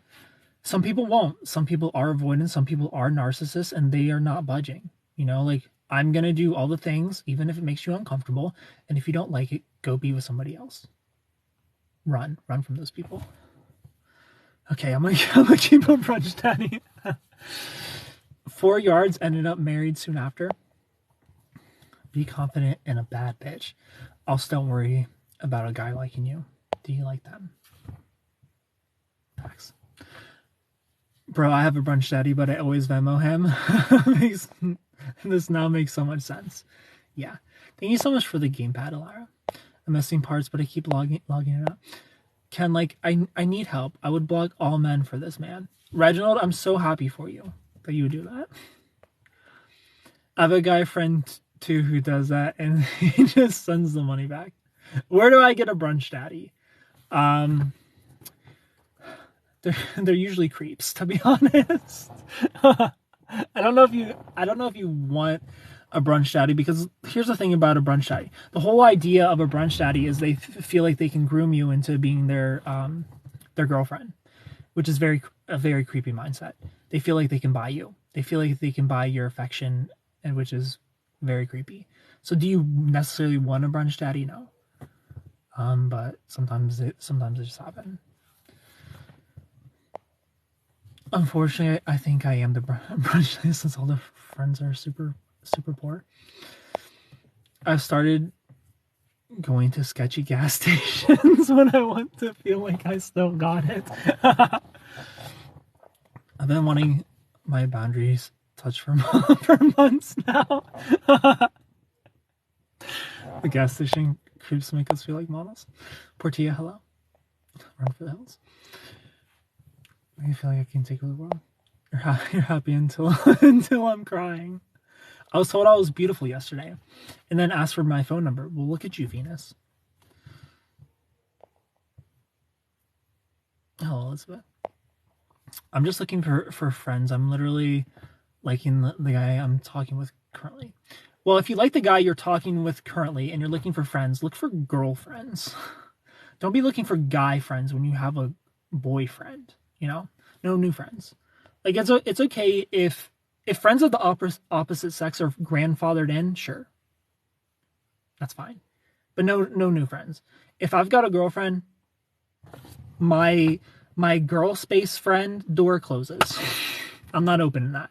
some people won't. Some people are avoidant. Some people are narcissists, and they are not budging. You know, like, I'm going to do all the things, even if it makes you uncomfortable. And if you don't like it, go be with somebody else. Run from those people. Okay, I'm gonna keep a brunch daddy. 4 yards, ended up married soon after. Be confident and a bad bitch. Also, don't worry about a guy liking you. Do you like them? Facts. Bro, I have a brunch daddy, but I always Venmo him. This now makes so much sense. Yeah. Thank you so much for the gamepad, Alara. I'm missing parts, but I keep logging it up. Ken, like, I need help. I would block all men for this man. Reginald, I'm so happy for you that you would do that. I have a guy friend too who does that, and he just sends the money back. Where do I get a brunch daddy? They're usually creeps, to be honest. I don't know if you want a brunch daddy, because here's the thing about a brunch daddy. The whole idea of a brunch daddy is they feel like they can groom you into being their girlfriend, which is a very creepy mindset. They feel like they can buy you. They feel like they can buy your affection, and which is very creepy. So do you necessarily want a brunch daddy? No. But sometimes it just happens. Unfortunately, I think I am the brunch daddy, since all the friends are super poor. I've started going to sketchy gas stations when I want to feel like I still got it. I've been wanting my boundaries touched for months now. The gas station creeps make us feel like models. Portilla, hello. Run for the hills. I feel like I can take over the world. You're happy until I'm crying. I was told I was beautiful yesterday, and then asked for my phone number. Well, look at you, Venus. Hello, Elizabeth. I'm just looking for friends. I'm literally liking the guy I'm talking with currently. Well, if you like the guy you're talking with currently and you're looking for friends, look for girlfriends. Don't be looking for guy friends when you have a boyfriend, you know? No new friends. Like, it's okay if friends of the opposite sex are grandfathered in, sure. That's fine. But no new friends. If I've got a girlfriend, my girl space friend door closes. I'm not opening that.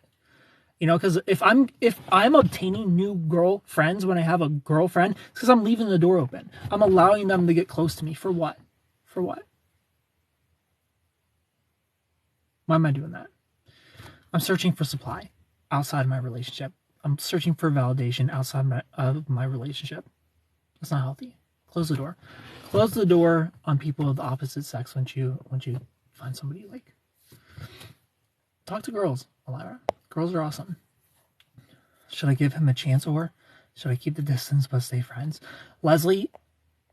You know, because if I'm obtaining new girl friends when I have a girlfriend, it's because I'm leaving the door open. I'm allowing them to get close to me. For what? For what? Why am I doing that? I'm searching for supply outside of my relationship. I'm searching for validation outside of my relationship. That's not healthy. Close the door. Close the door on people of the opposite sex once you find somebody you like. Talk to girls, Alara. Girls are awesome. Should I give him a chance, or Should I keep the distance but stay friends? Leslie,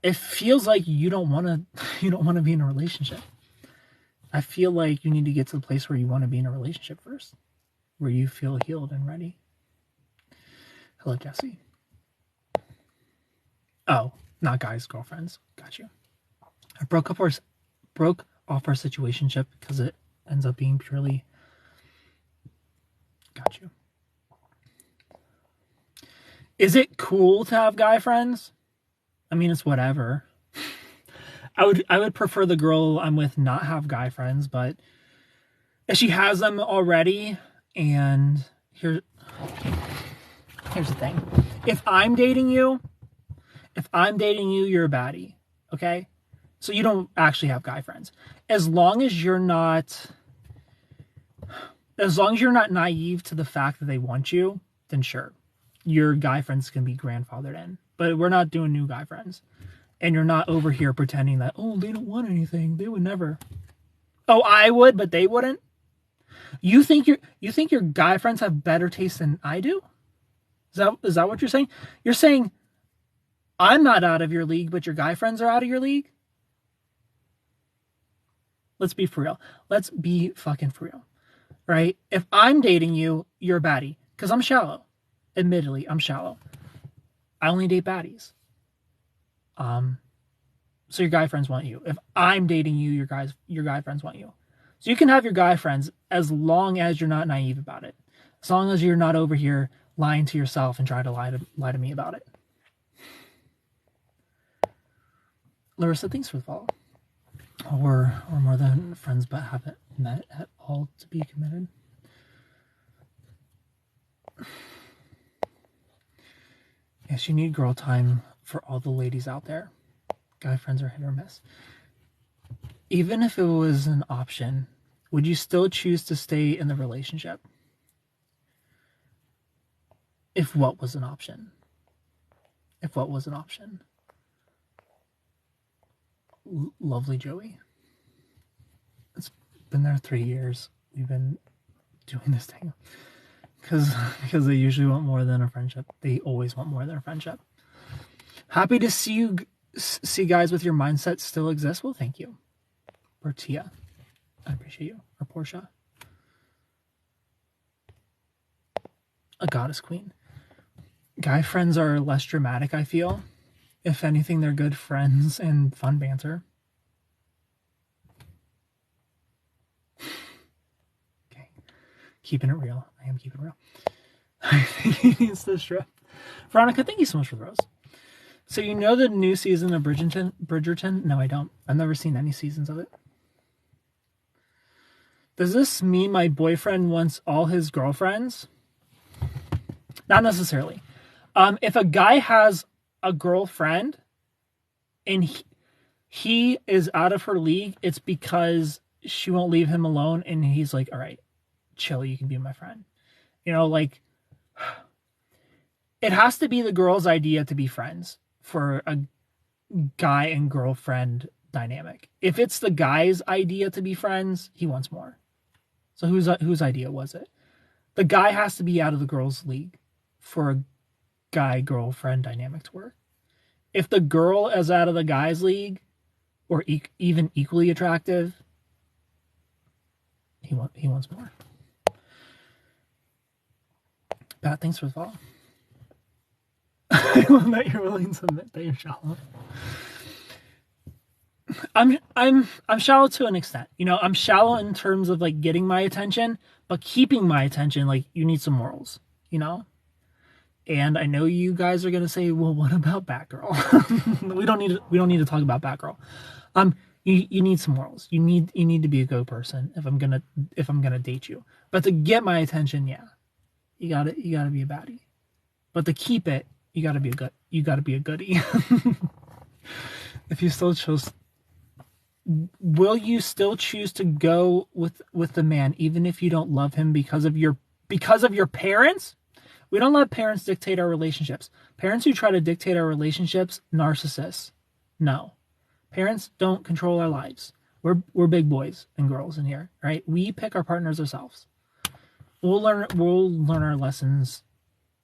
it feels like you don't want to be in a relationship. I feel like you need to get to the place where you want to be in a relationship first, where you feel healed and ready. Hello, Jesse. Oh, not guys, girlfriends. Got you. I broke off our situationship because it ends up being purely. Got you. Is it cool to have guy friends? I mean, it's whatever. I would prefer the girl I'm with not have guy friends, but if she has them already, and here's the thing. If I'm dating you, you're a baddie, okay? So you don't actually have guy friends. As long as you're not naive to the fact that they want you, then sure. Your guy friends can be grandfathered in. But we're not doing new guy friends. And you're not over here pretending that, oh, they don't want anything. They would never. Oh, I would, but they wouldn't? You think your guy friends have better taste than I do? Is that what you're saying? You're saying I'm not out of your league, but your guy friends are out of your league? Let's be for real. Let's be fucking for real. Right? If I'm dating you, you're a baddie. Because I'm shallow. Admittedly, I'm shallow. I only date baddies. So your guy friends want you. If I'm dating you, your guy friends want you. So you can have your guy friends as long as you're not naive about it. As long as you're not over here lying to yourself and trying to lie to me about it. Larissa, thanks for the follow. We're more than friends, but haven't met at all to be committed. Yes, you need girl time for all the ladies out there. Guy friends are hit or miss. Even if it was an option, would you still choose to stay in the relationship? If what was an option? If what was an option? Lovely Joey. It's been there 3 years. We've been doing this thing. Because they usually want more than a friendship. They always want more than a friendship. Happy to see guys with your mindset still exist. Well, thank you. Or Tia. I appreciate you. Or Portia. A goddess queen. Guy friends are less dramatic, I feel. If anything, they're good friends and fun banter. Okay. Keeping it real. I am keeping it real. I think he needs this strip. Veronica, thank you so much for the rose. So you know the new season of Bridgerton? No, I don't. I've never seen any seasons of it. Does this mean my boyfriend wants all his girlfriends? Not necessarily. If a guy has a girlfriend and he is out of her league, it's because she won't leave him alone, and he's like, all right, chill, you can be my friend. You know, like, it has to be the girl's idea to be friends for a guy and girlfriend dynamic. If it's the guy's idea to be friends, he wants more. So whose idea was it? The guy has to be out of the girl's league for a guy-girlfriend dynamic to work. If the girl is out of the guy's league, or even equally attractive, he wants more. Pat, thanks for the follow. I love that you're willing to admit that you're shallow. I'm shallow to an extent. You know, I'm shallow in terms of like getting my attention, but keeping my attention, like, you need some morals, you know? And I know you guys are gonna say, well, what about Batgirl? we don't need to talk about Batgirl. You need some morals. You need to be a good person if I'm gonna date you. But to get my attention, yeah, you gotta be a baddie. But to keep it, you gotta be a goodie. If you still chose, will you still choose to go with the man even if you don't love him because of your parents? We don't let parents dictate our relationships. Parents who try to dictate our relationships, narcissists. No. Parents don't control our lives. We're big boys and girls in here, right? We pick our partners ourselves. We'll learn our lessons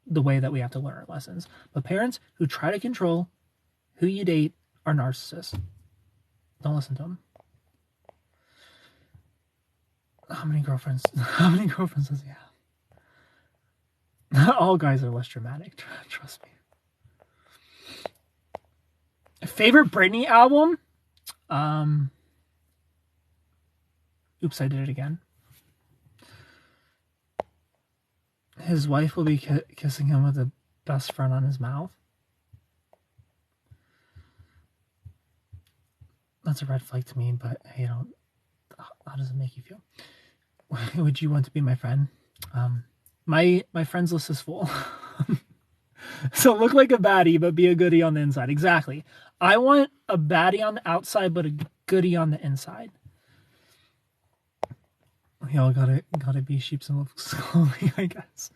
the way that we have to learn our lessons. But parents who try to control who you date are narcissists. Don't listen to them. How many girlfriends does he have? All guys are less dramatic. Trust me. Favorite Britney album? Oops, I did it again. His wife will be kissing him with a best friend on his mouth. That's a red flag to me, but hey, how does it make you feel? Would you want to be my friend? My friends list is full. So look like a baddie, but be a goodie on the inside. Exactly. I want a baddie on the outside, but a goodie on the inside. Y'all gotta be sheeps and wolves slowly, I guess.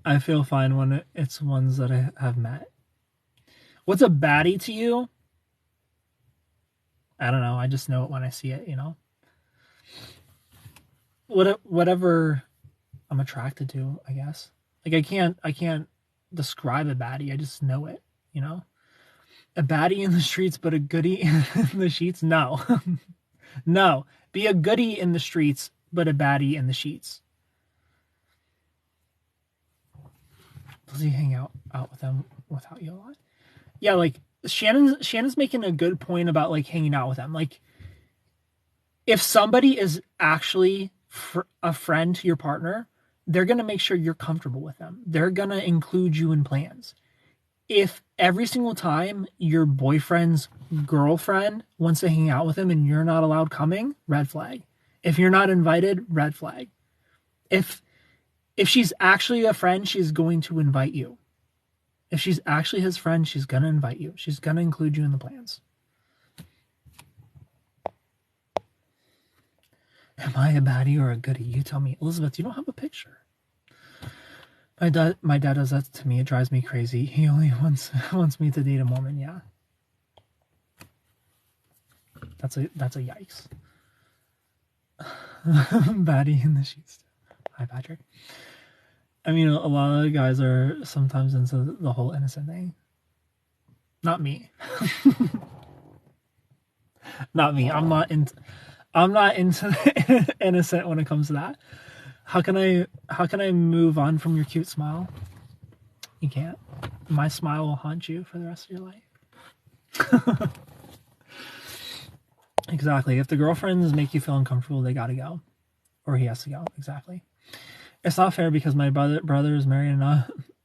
I feel fine when it's ones that I have met. What's a baddie to you? I don't know. I just know it when I see it, you know? Whatever I'm attracted to, I guess. Like I can't describe a baddie. I just know it, you know? A baddie in the streets, but a goodie in the sheets? No. No. Be a goodie in the streets, but a baddie in the sheets. Does he hang out with them without you a lot? Yeah, like Shannon's making a good point about like hanging out with them. Like if somebody is actually a friend to your partner, they're going to make sure you're comfortable with them. They're going to include you in plans. If every single time your boyfriend's girlfriend wants to hang out with him and you're not allowed coming, red flag. If you're not invited, red flag. If she's actually a friend, she's going to invite you. If she's actually his friend, she's going to invite you. She's going to include you in the plans. Am I a baddie or a goodie? You tell me. Elizabeth, you don't have a picture. My dad does that to me. It drives me crazy. He only wants me to date a Mormon. Yeah. That's a yikes. Baddie in the sheets. Hi, Patrick. I mean, a lot of the guys are sometimes into the whole innocent thing. Not me. Not me. I'm not into the innocent when it comes to that. How can I move on from your cute smile? You can't. My smile will haunt you for the rest of your life. Exactly. If the girlfriends make you feel uncomfortable, they gotta go. Or he has to go. Exactly. It's not fair because my brother is married and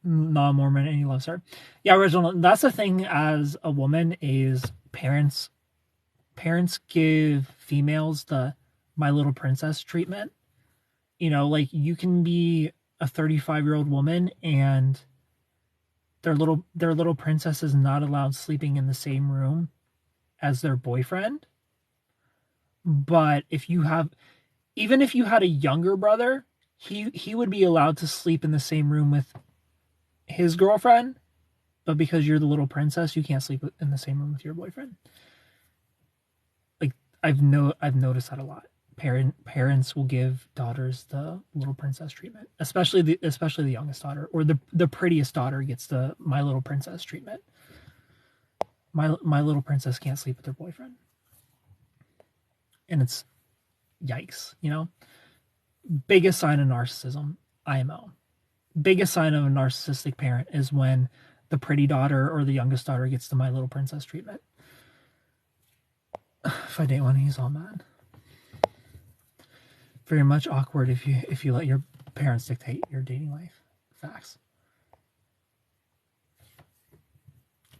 not Mormon and he loves her. Yeah, original. That's the thing as a woman is parents give females the My Little Princess treatment. You know, like you can be a 35-year-old woman and their little princess is not allowed sleeping in the same room as their boyfriend. But even if you had a younger brother, he would be allowed to sleep in the same room with his girlfriend, but because you're the little princess, you can't sleep in the same room with your boyfriend. Like I've noticed that a lot. Parents will give daughters the little princess treatment, especially the youngest daughter, or the prettiest daughter gets the My Little Princess treatment. My little princess can't sleep with her boyfriend, and it's yikes, you know. Biggest sign of narcissism, IMO. Biggest sign of a narcissistic parent is when the pretty daughter or the youngest daughter gets the My Little Princess treatment. If I date one, he's all mad. Very much awkward if you let your parents dictate your dating life. Facts.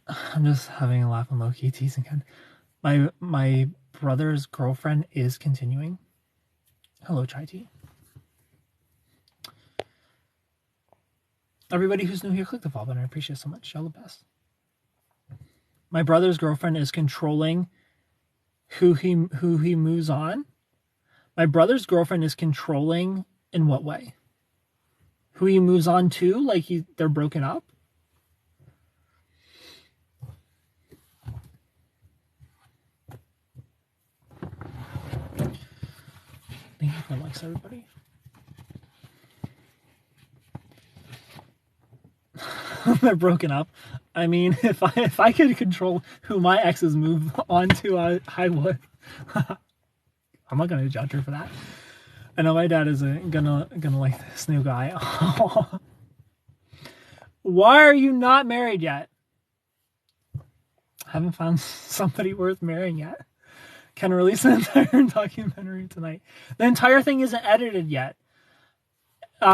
I'm just having a laugh and low-key teasing him. My brother's girlfriend is continuing. Hello, Chai Tea. Everybody who's new here, click the follow button. I appreciate it so much. Y'all the best. My brother's girlfriend is controlling who he moves on. My brother's girlfriend is controlling in what way? Who he moves on to? Like they're broken up? Thank you for likes, everybody. they're broken up. I mean, if I could control who my exes move on to, I would. I'm not gonna judge her for that. I know my dad isn't gonna like this new guy. Why are you not married yet? Haven't found somebody worth marrying yet. Can release an entire documentary tonight. The entire thing isn't edited yet.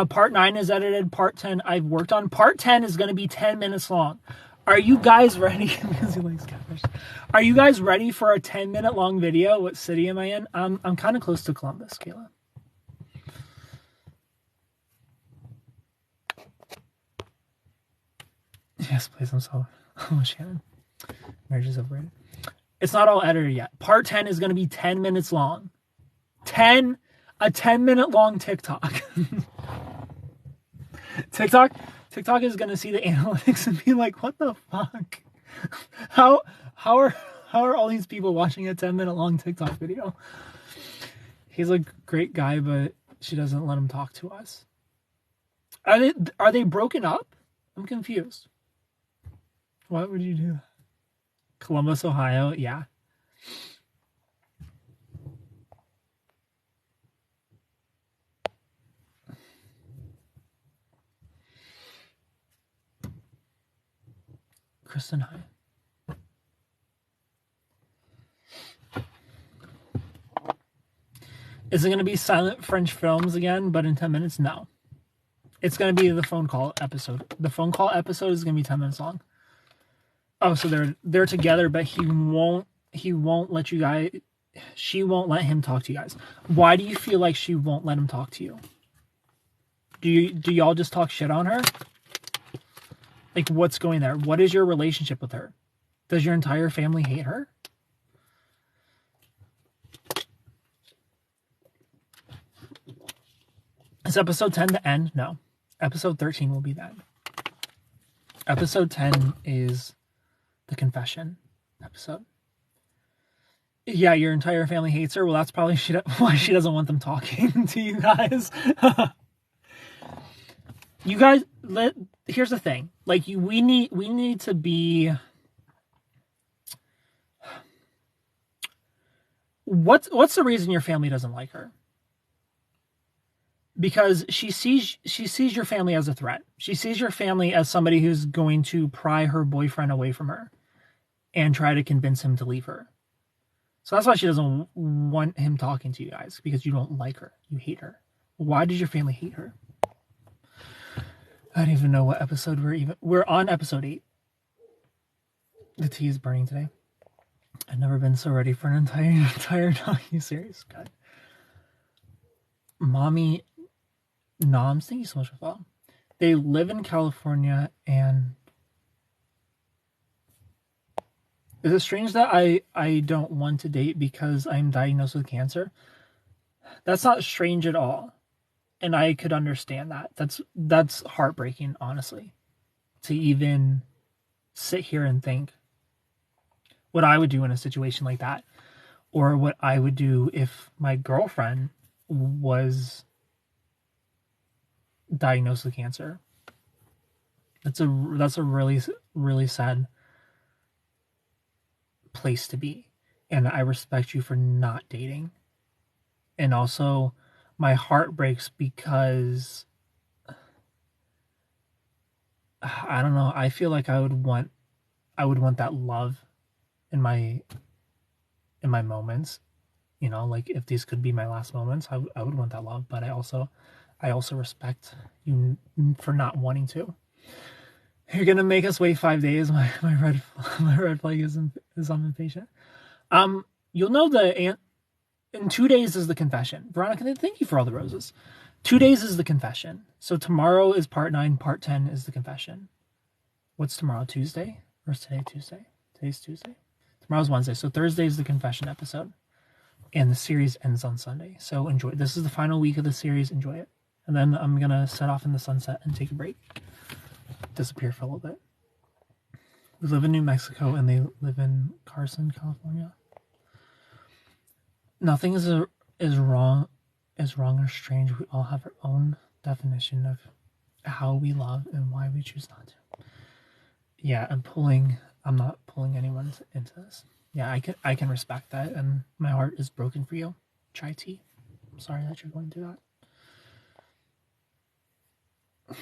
Part 9 is edited. Part 10 I've worked on. Part 10 is going to be 10 minutes long. Are you guys ready? Because he likes Catfish. Are you guys ready for a 10-minute long video? What city am I in? I'm kind of close to Columbus, Kayla. Yes, please. I'm so Shannon. Marriage is overrated. It's not all edited yet. Part 10 is going to be 10 minutes long. A 10-minute long TikTok. TikTok is going to see the analytics and be like, what the fuck? How are all these people watching a 10-minute long TikTok video? He's a great guy, but she doesn't let him talk to us. Are they broken up? I'm confused. What would you do? Columbus, Ohio, yeah. Kristen High. Is it going to be silent French films again, but in 10 minutes? No. It's going to be the phone call episode. The phone call episode is going to be 10 minutes long. Oh, so they're together, but he won't let you guys. She won't let him talk to you guys. Why do you feel like she won't let him talk to you? Do y'all just talk shit on her? Like, what's going there? What is your relationship with her? Does your entire family hate her? Is episode 10 the end? No. Episode 13 will be that. Episode 10 is the confession episode. Yeah, your entire family hates her. Well, that's probably why she doesn't want them talking to you guys. You guys, here's the thing. Like, we need to be. What's the reason your family doesn't like her? Because she sees your family as a threat. She sees your family as somebody who's going to pry her boyfriend away from her and try to convince him to leave her. So that's why she doesn't want him talking to you guys, because you don't like her. You hate her. Why does your family hate her? I don't even know what episode we're on episode 8. The tea is burning today. I've never been so ready for an entire docu-series. God. Mommy Noms, thank you so much for following. They live in California, and is it strange that I don't want to date because I'm diagnosed with cancer? That's not strange at all. And I could understand that. That's heartbreaking, honestly. To even sit here and think what I would do in a situation like that. Or what I would do if my girlfriend was diagnosed with cancer. That's a really, really sad place to be. And I respect you for not dating. And also, my heart breaks because I don't know, I feel like I would want that love in my moments. You know, like, if these could be my last moments, I would want that love. But I also respect you for not wanting to. You're gonna make us wait 5 days. My red flag is I'm impatient. You'll know in 2 days is the confession. Veronica, thank you for all the roses. 2 days is the confession. So tomorrow is part 9. Part 10 is the confession. What's tomorrow? Tuesday? Or is today Tuesday? Today's Tuesday. Tomorrow's Wednesday. So Thursday is the confession episode. And the series ends on Sunday. So enjoy. This is the final week of the series. Enjoy it. And then I'm going to set off in the sunset and take a break. Disappear for a little bit. We live in New Mexico and they live in Carson, California. Nothing is wrong or strange. We all have our own definition of how we love and why we choose not to. Yeah, I'm not pulling anyone into this. Yeah, I can respect that, and my heart is broken for you. Chai tea. I'm sorry that you're going through that.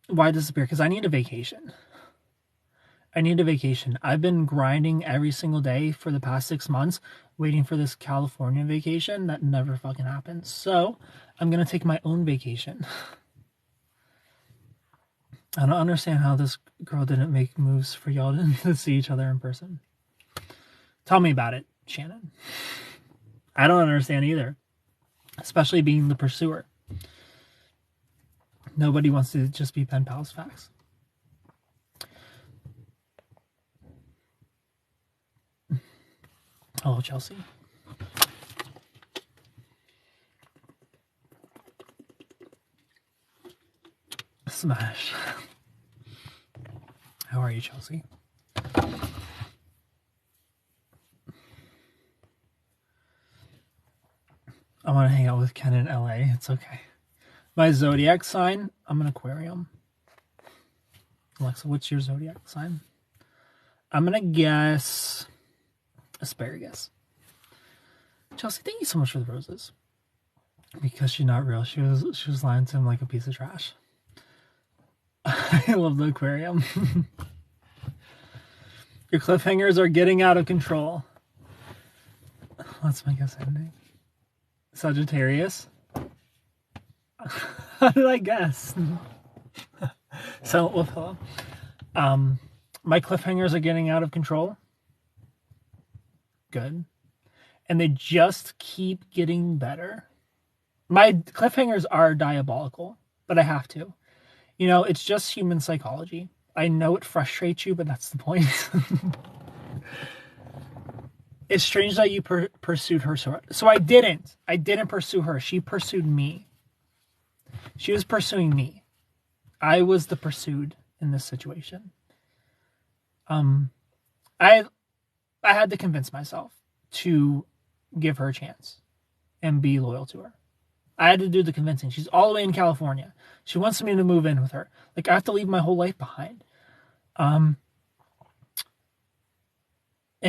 Why disappear? Because I need a vacation. I need a vacation. I've been grinding every single day for the past 6 months, waiting for this California vacation that never fucking happens. So I'm gonna take my own vacation. I don't understand how this girl didn't make moves for y'all to see each other in person. Tell me about it, Shannon. I don't understand either, especially being the pursuer. Nobody wants to just be pen pals. Facts. Hello, Chelsea. Smash. How are you, Chelsea? I want to hang out with Ken in LA. It's okay. My zodiac sign, I'm an Aquarium. Alexa, what's your zodiac sign? I'm going to guess asparagus. Chelsea, thank you so much for the roses. Because she's not real. She was lying to him like a piece of trash. I love the Aquarium. Your cliffhangers are getting out of control. Let's make us ending. Sagittarius. How did I guess? So, well, hello. My cliffhangers are getting out of control. Good. And they just keep getting better. My cliffhangers are diabolical, but I have to. You know, it's just human psychology. I know it frustrates you, but that's the point. It's strange that you pursued her. So I didn't. I didn't pursue her. She pursued me. She was pursuing me. I was the pursued in this situation. I had to convince myself to give her a chance and be loyal to her. I had to do the convincing. She's all the way in California. She wants me to move in with her. Like, I have to leave my whole life behind. And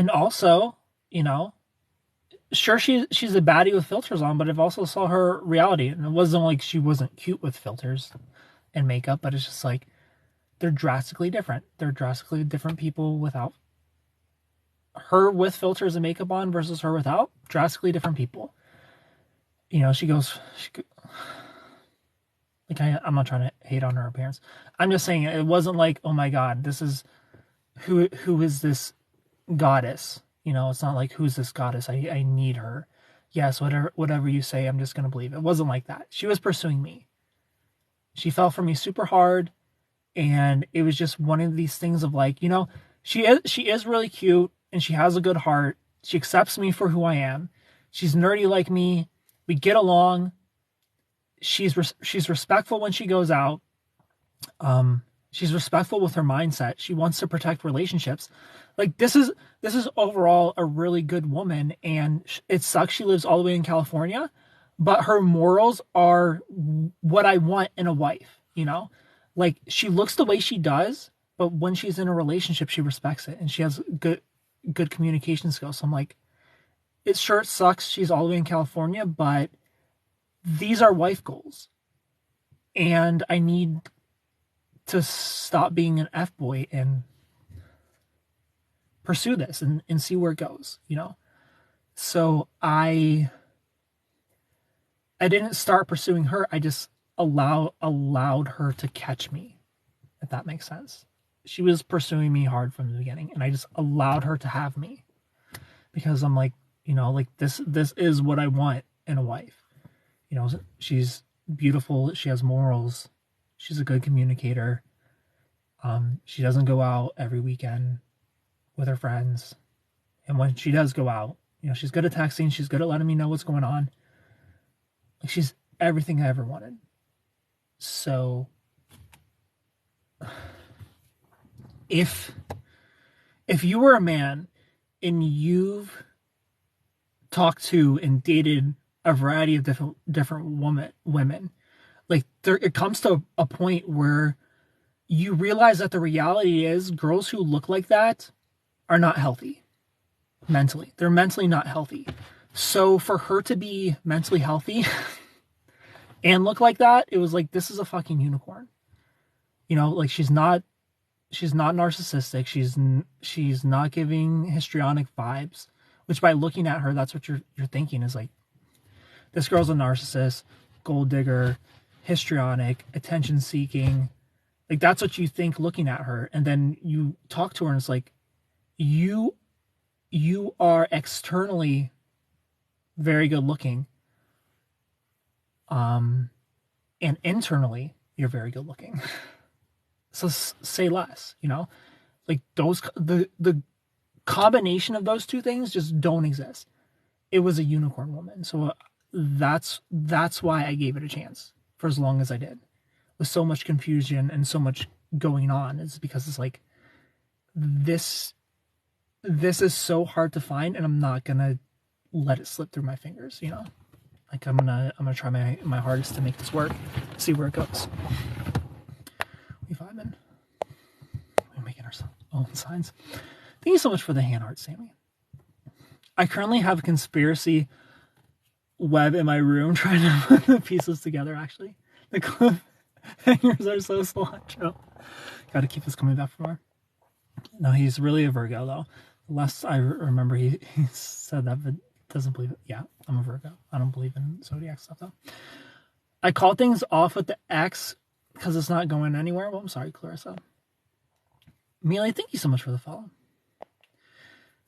also, you know, sure, she's a baddie with filters on, but I've also saw her reality. And it wasn't like she wasn't cute with filters and makeup, but it's just like, they're drastically different. They're drastically different people without. Her with filters and makeup on versus her without. Drastically different people. You know, I'm not trying to hate on her appearance. I'm just saying it wasn't like, oh my God, this is, who is this goddess? You know, it's not like, who's this goddess? I need her. Yes, whatever you say, I'm just going to believe. It wasn't like that. She was pursuing me. She fell for me super hard. And it was just one of these things of like, you know, she is really cute and she has a good heart. She accepts me for who I am. She's nerdy like me. We get along. She's respectful when she goes out. She's respectful with her mindset. She wants to protect relationships. Like, this is overall a really good woman, and it sucks she lives all the way in California, but her morals are what I want in a wife, you know? Like, she looks the way she does, but when she's in a relationship, she respects it, and she has good communication skills. So I'm like, it sucks she's all the way in California, but these are wife goals. And I need to stop being an F-boy and pursue this and see where it goes, you know? So I didn't start pursuing her. I just allowed her to catch me, if that makes sense. She was pursuing me hard from the beginning, and I just allowed her to have me because I'm like, you know, like this is what I want in a wife. You know, she's beautiful. She has morals. She's a good communicator. She doesn't go out every weekend with her friends. And when she does go out, you know, she's good at texting. She's good at letting me know what's going on. Like, she's everything I ever wanted. So if you were a man and you've talked to and dated a variety of different women, Like, it comes to a point where you realize that the reality is girls who look like that are not healthy mentally. They're mentally not healthy. So for her to be mentally healthy and look like that, it was like, this is a fucking unicorn. You know, like, she's not narcissistic. She's not giving histrionic vibes, which by looking at her, that's what you're thinking is like, this girl's a narcissist, gold digger, histrionic, attention seeking. Like, that's what you think looking at her. And then you talk to her and it's like, you are externally very good looking. And internally you're very good looking. So say less, you know, like the combination of those two things just don't exist. It was a unicorn woman. So that's why I gave it a chance for as long as I did, with so much confusion and so much going on. Is because it's like, this is so hard to find, and I'm not gonna let it slip through my fingers, you know. Like, I'm gonna try my hardest to make this work, see where it goes. We vibing. We're making our own signs. Thank you so much for the hand art, Sammy. I currently have a conspiracy web in my room trying to put the pieces together, actually. The cliffhangers are so cilantro. Gotta keep this coming back for more. No, he's really a Virgo, though. Last I remember, he said that, but doesn't believe it. Yeah, I'm a Virgo. I don't believe in zodiac stuff, though. I call things off with the X because it's not going anywhere. Well, I'm sorry, Clarissa. Mealy, thank you so much for the follow.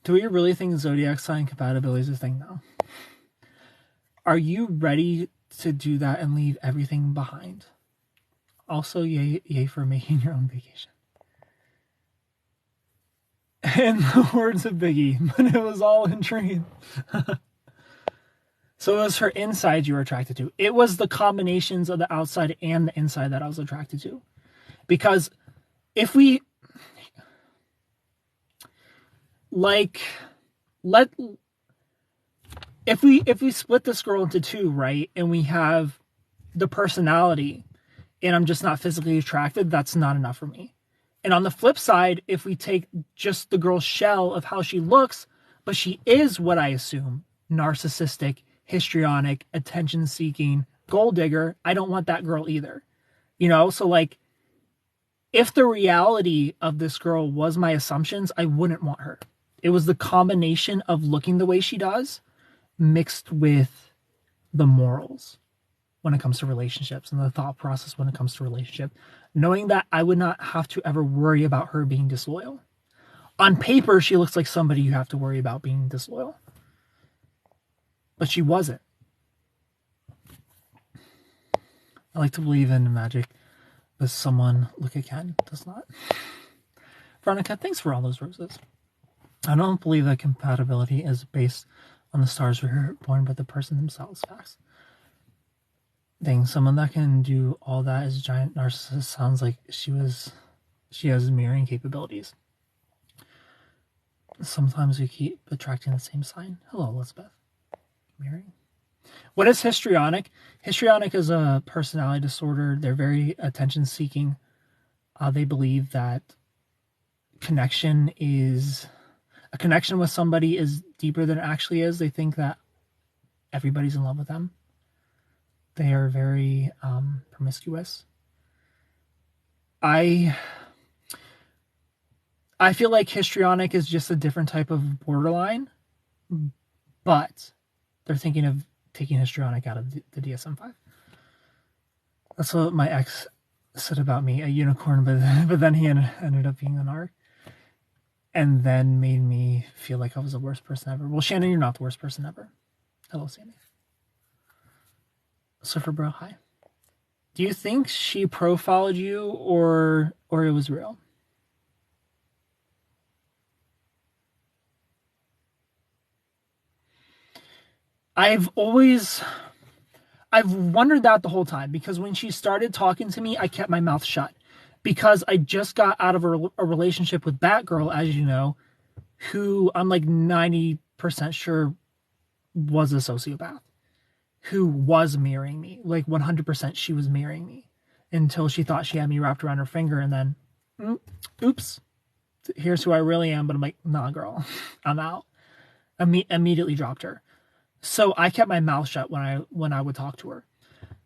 Do we really think zodiac sign compatibility is a thing now? Are you ready to do that and leave everything behind? Also, yay for making your own vacation. In the words of Biggie, but it was all in dream. So it was her inside you were attracted to. It was the combinations of the outside and the inside that I was attracted to. Because if we if we split this girl into two, right, and we have the personality and I'm just not physically attracted, that's not enough for me. And on the flip side, if we take just the girl's shell of how she looks, but she is what I assume, narcissistic, histrionic, attention-seeking, gold digger, I don't want that girl either. You know, so like, if the reality of this girl was my assumptions, I wouldn't want her. It was the combination of looking the way she does mixed with the morals when it comes to relationships and the thought process when it comes to relationship, knowing that I would not have to ever worry about her being disloyal. On paper, she looks like somebody you have to worry about being disloyal, but she wasn't. I like to believe in magic, but someone, look at Ken, does not. Veronica, thanks for all those roses. I don't believe that compatibility is based on the stars we were born, but the person themselves. Facts. Dang, someone that can do all that as a giant narcissist sounds like she has mirroring capabilities. Sometimes we keep attracting the same sign. Hello, Elizabeth. Mirroring. What is histrionic? Histrionic is a personality disorder. They're very attention-seeking. They believe that a connection with somebody is deeper than it actually is. They think that everybody's in love with them. They are very promiscuous. I feel like histrionic is just a different type of borderline, but they're thinking of taking histrionic out of the DSM-5. That's what my ex said about me, a unicorn, but then he ended up being an narc. And then made me feel like I was the worst person ever. Well, Shannon, you're not the worst person ever. Hello, Sammy. Surfer Bro, hi. Do you think she profiled you or it was real? I've wondered that the whole time, because when she started talking to me, I kept my mouth shut. Because I just got out of a relationship with Batgirl, as you know, who I'm like 90% sure was a sociopath. who was mirroring me. Like 100% she was mirroring me until she thought she had me wrapped around her finger, and then, oops, here's who I really am. But I'm like, nah, girl, I'm out. Immediately dropped her. So I kept my mouth shut when I would talk to her.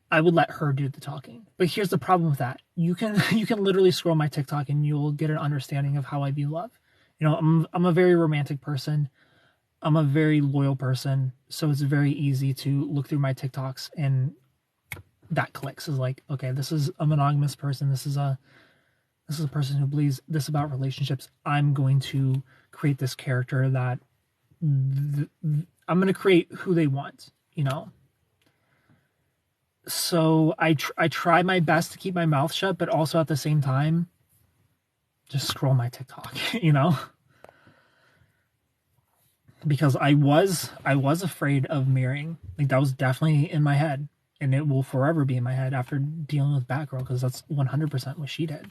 I would let her do the talking. But here's the problem with that. You can literally scroll my TikTok and you'll get an understanding of how I view love. You know, I'm a very romantic person. I'm a very loyal person. So it's very easy to look through my TikToks and that clicks. Is like, okay, this is a monogamous person. This is a person who believes this about relationships. I'm going to create this character that I'm going to create who they want, you know? So I try my best to keep my mouth shut, but also at the same time, just scroll my TikTok, you know? Because I was afraid of mirroring. Like, that was definitely in my head, and it will forever be in my head after dealing with Batgirl, because that's 100% what she did.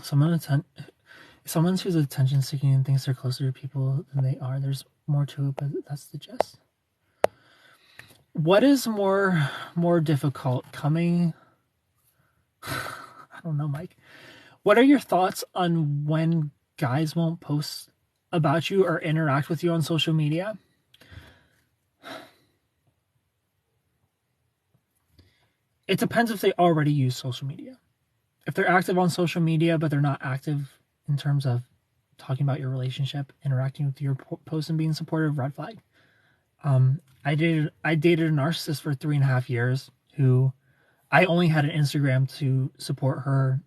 Someone who's attention seeking and thinks they're closer to people than they are. There's more to it, but that's the gist. What is more difficult, coming? I don't know, Mike. What are your thoughts on when guys won't post about you or interact with you on social media? It depends if they already use social media. If they're active on social media, but they're not active in terms of talking about your relationship, interacting with your posts and being supportive, red flag. I dated a narcissist for 3.5 years who I only had an Instagram to support her,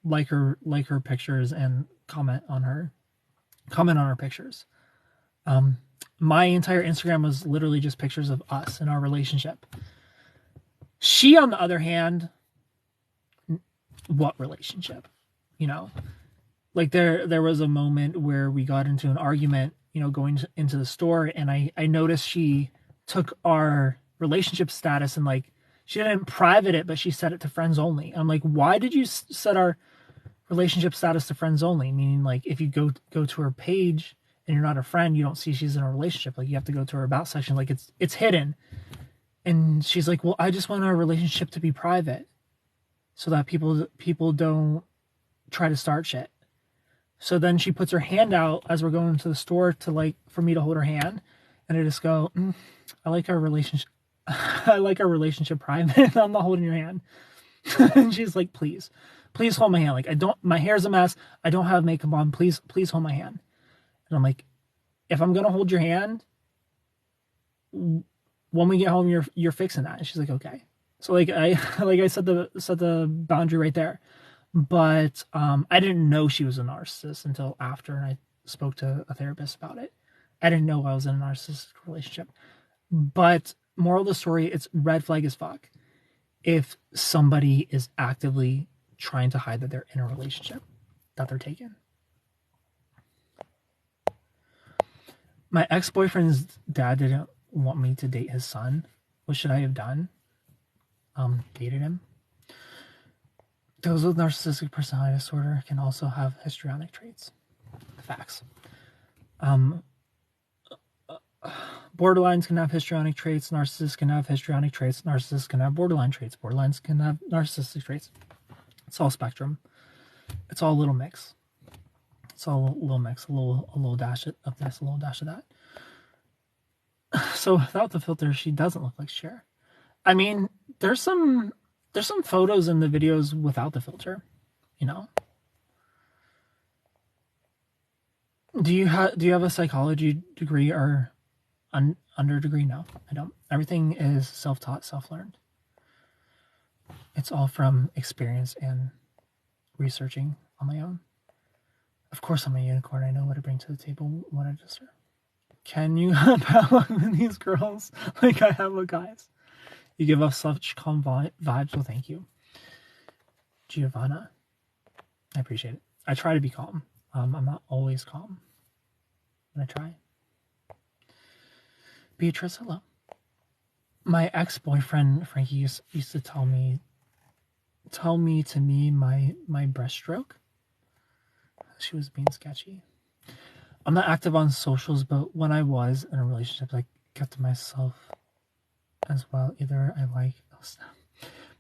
like her pictures and comment on her pictures. My entire Instagram was literally just pictures of us and our relationship. She, on the other hand, what relationship? You know, like there was a moment where we got into an argument, you know, going into the store, and I noticed she took our relationship status and, like, she didn't private it, but she set it to friends only. I'm like, why did you set our relationship status to friends only? Meaning, like, if you go to her page and you're not a friend, you don't see she's in a relationship. Like, you have to go to her about section, like it's hidden. And she's like, well, I just want our relationship to be private so that people don't try to start shit. So then she puts her hand out as we're going to the store to, like, for me to hold her hand, and I just go, I like our relationship. I like our relationship private. I'm not holding your hand. And she's like, please hold my hand. Like, my hair's a mess. I don't have makeup on. Please hold my hand. And I'm like, if I'm going to hold your hand, when we get home, you're fixing that. And she's like, okay. So, like, I set the boundary right there. But I didn't know she was a narcissist until after, and I spoke to a therapist about it. I didn't know I was in a narcissistic relationship. But moral of the story, it's red flag as fuck if somebody is actively trying to hide that they're in a relationship, that they're taken. My ex-boyfriend's dad didn't want me to date his son. What should I have done? Dated him. Those with narcissistic personality disorder can also have histrionic traits. Facts. Borderlines can have histrionic traits. Narcissists can have histrionic traits. Narcissists can have borderline traits. Borderlines can have narcissistic traits. It's all spectrum. It's all a little mix. It's all a little mix. A little dash of this, a little dash of that. So without the filter, she doesn't look like Cher. I mean, there's some photos in the videos without the filter, you know. Do you have a psychology degree or under degree? No, I don't. Everything is self-taught, self-learned. It's all from experience and researching on my own. Of course, I'm a unicorn. I know what to bring to the table, what I deserve. Can you have with these girls like I have with guys? You give off such calm vibes. Well, thank you, Giovanna. I appreciate it. I try to be calm. I'm not always calm, but I try. Beatrice, hello. My ex-boyfriend Frankie used to tell me my breaststroke. She was being sketchy. I'm not active on socials, but when I was in a relationship, I kept to myself as well. Either I like...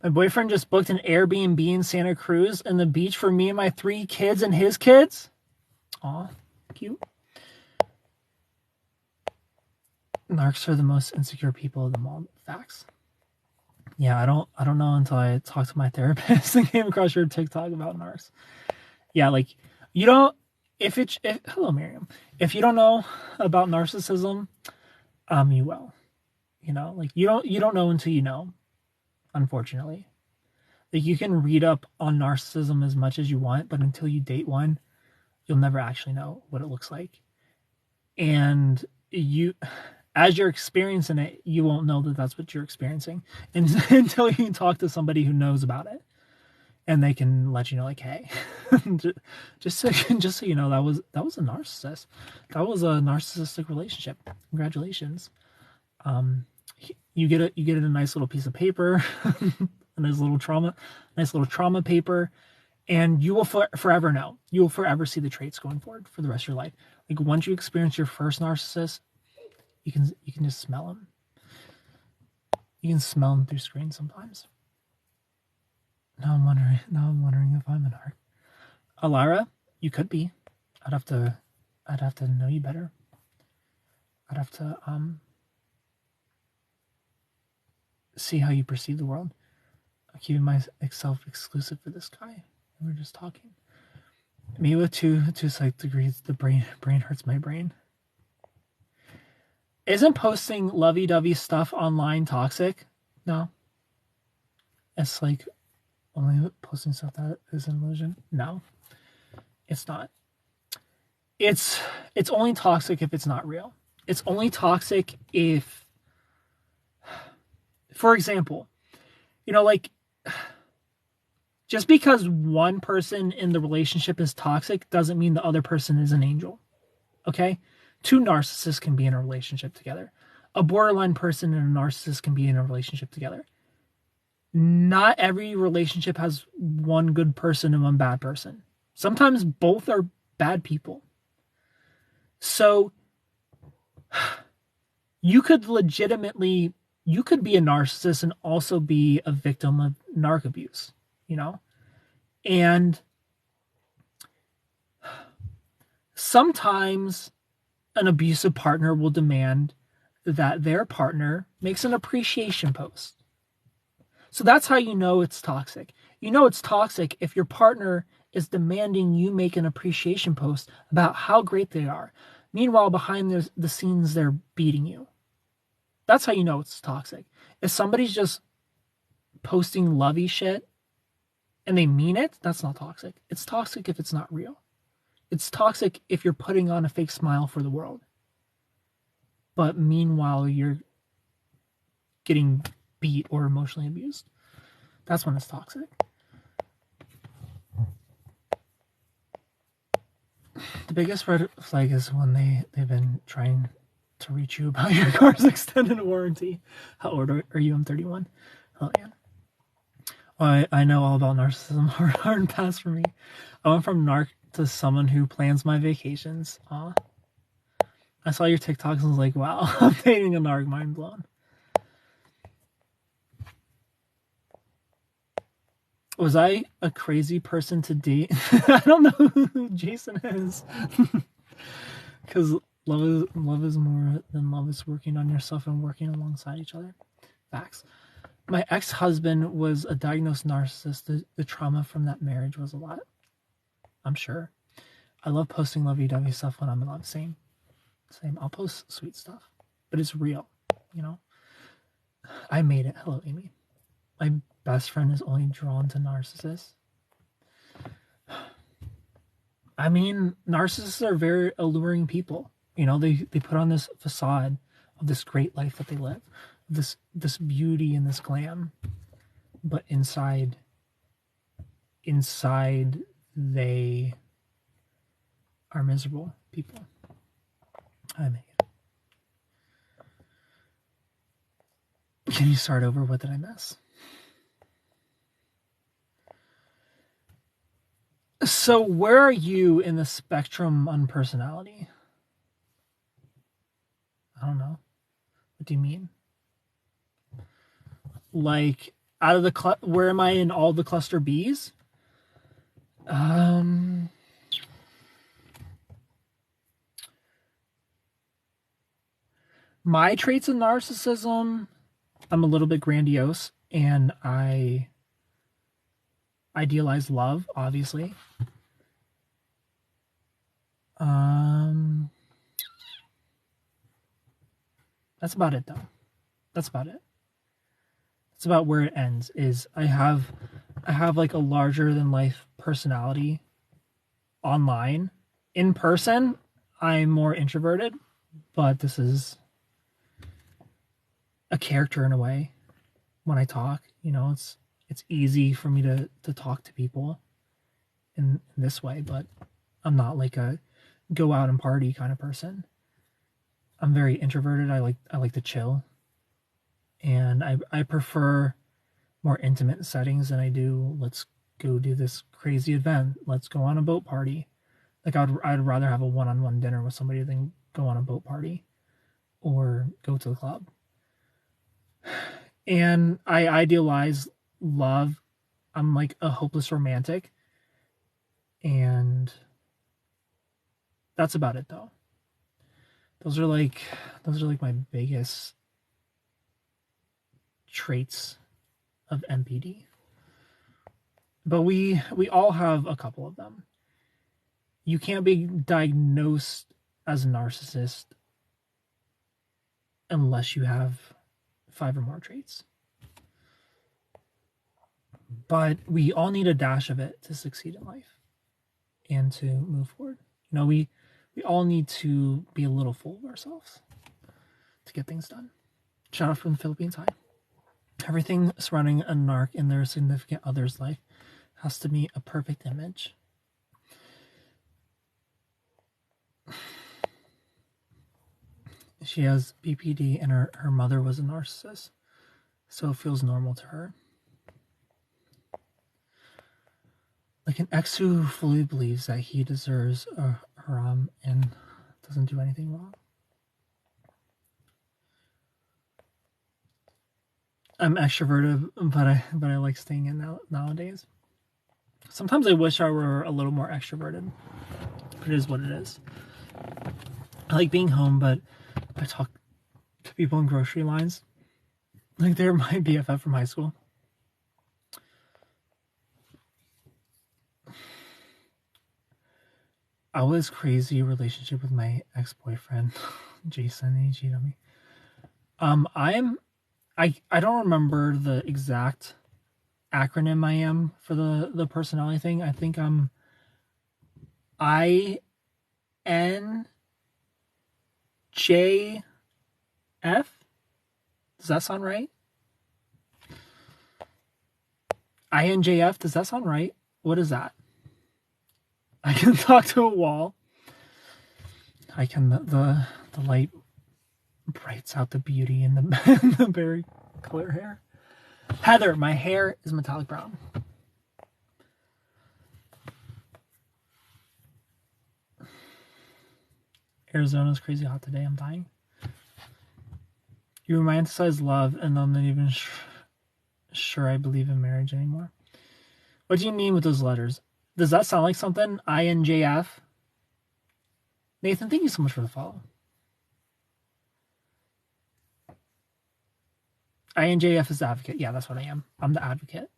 My boyfriend just booked an Airbnb in Santa Cruz and the beach for me and my 3 kids and his kids. Aw, cute. Narcs are the most insecure people of them all. Facts. Yeah, I don't know until I talked to my therapist and came across your TikTok about narcs. Yeah, like you don't hello Miriam. If you don't know about narcissism, you will. You know, like you don't know until you know, unfortunately. Like you can read up on narcissism as much as you want, but until you date one, you'll never actually know what it looks like. And as you're experiencing it, you won't know that that's what you're experiencing until you talk to somebody who knows about it, and they can let you know, like, hey, just so you know, that was a narcissist. That was a narcissistic relationship. Congratulations. You get a nice little piece of paper, a nice little trauma paper, and you will forever know. You will forever see the traits going forward for the rest of your life. Like once you experience your first narcissist, you can just smell them. You can smell them through screens sometimes. Now I'm wondering if I'm an narc. Alara, you could be. I'd have to know you better. I'd have to see how you perceive the world. I'm keeping myself exclusive for this guy. We're just talking. Me with two psych degrees, the brain hurts my brain. Isn't posting lovey-dovey stuff online toxic? No. It's like only posting stuff that is an illusion? No. It's not. It's only toxic if it's not real. It's only toxic if, for example, like just because one person in the relationship is toxic doesn't mean the other person is an angel. Okay? 2 narcissists can be in a relationship together. A borderline person and a narcissist can be in a relationship together. Not every relationship has one good person and one bad person. Sometimes both are bad people. So you could be a narcissist and also be a victim of narc abuse, And sometimes an abusive partner will demand that their partner makes an appreciation post. So that's how you know it's toxic. You know it's toxic if your partner is demanding you make an appreciation post about how great they are. Meanwhile, behind the scenes, they're beating you. That's how you know it's toxic. If somebody's just posting lovey shit and they mean it, that's not toxic. It's toxic if it's not real. It's toxic if you're putting on a fake smile for the world. But meanwhile, you're getting beat or emotionally abused. That's when it's toxic. The biggest red flag is when they've been trying to reach you about your car's extended warranty. How old are you? I'm 31. Oh, yeah. Well, I know all about narcissism. Hard and fast for me. I went from narc to someone who plans my vacations. Aw. I saw your TikToks and was like, wow, I'm dating a narc, mind blown. Was I a crazy person to date? I don't know who Jason is. Because love is more than love. Is working on yourself and working alongside each other. Facts. My ex-husband was a diagnosed narcissist. The trauma from that marriage was a lot. I'm sure. I love posting lovey-dovey stuff when I'm in love. Same. I'll post sweet stuff. But it's real, I made it. Hello, Amy. My best friend is only drawn to narcissists. I mean, narcissists are very alluring people. They put on this facade of this great life that they live, this beauty and this glam, but inside they are miserable people. I make it. Can you start over? What did I miss? So where are you in the spectrum on personality? I don't know. What do you mean? Like, out of the where am I in all the cluster Bs? My traits of narcissism, I'm a little bit grandiose, and I idealize love, obviously. That's about it, though. That's about it. That's about where it ends. Is I have like a larger than life personality online. In person, I'm more introverted, but this is a character in a way. When I talk, you know, it's easy for me to talk to people in this way, but I'm not like a go out and party kind of person. I'm very introverted. I like to chill, and I prefer more intimate settings than I do let's go do this crazy event, let's go on a boat party. Like I'd rather have a one-on-one dinner with somebody than go on a boat party or go to the club. And I idealize love. I'm like a hopeless romantic, and that's about it though. Those are like my biggest traits of NPD. But we all have a couple of them. You can't be diagnosed as a narcissist unless you have 5 or more traits. But we all need a dash of it to succeed in life and to move forward. You know, we all need to be a little full of ourselves to get things done. Shout out from the Philippines. Hi. Everything surrounding a narc in their significant other's life has to be a perfect image. She has BPD and her mother was a narcissist, so it feels normal to her. Like an ex who fully believes that he deserves a haram and doesn't do anything wrong. I'm extroverted, but I like staying in nowadays. Sometimes I wish I were a little more extroverted, but it is what it is. I like being home, but I talk to people in grocery lines. Like they're my BFF from high school. I was crazy relationship with my ex-boyfriend, Jason, and he cheated on me. I don't remember the exact acronym I am for the personality thing. I think I'm INJF. Does that sound right? INJF, does that sound right? What is that? I can talk to a wall. I can the light brights out the beauty in the very clear hair. Heather, my hair is metallic brown. Arizona's crazy hot today. I'm dying. You romanticize love, and I'm not even sure I believe in marriage anymore. What do you mean with those letters? Does that sound like something? INJF? Nathan, thank you so much for the follow. INJF is the advocate. Yeah, that's what I am. I'm the advocate.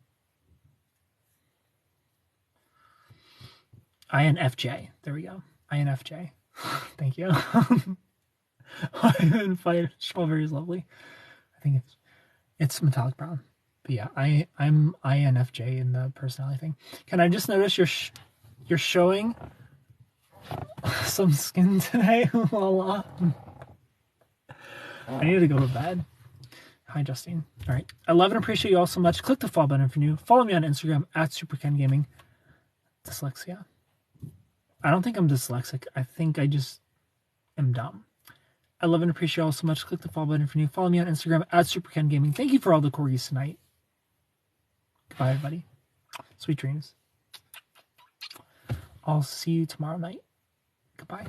INFJ. There we go. INFJ. Thank you. Strawberry is lovely. I think it's metallic brown. But yeah, I'm INFJ in the personality thing. Can I just notice you're showing some skin today? Voila. I need to go to bed. Hi, Justine. All right. I love and appreciate you all so much. Click the follow button if you're new. Follow me on Instagram at SuperKenGaming. Dyslexia. I don't think I'm dyslexic. I think I just am dumb. I love and appreciate you all so much. Click the follow button if you're new. Follow me on Instagram at SuperKenGaming. Thank you for all the corgis tonight. Goodbye, everybody. Sweet dreams. I'll see you tomorrow night. Goodbye.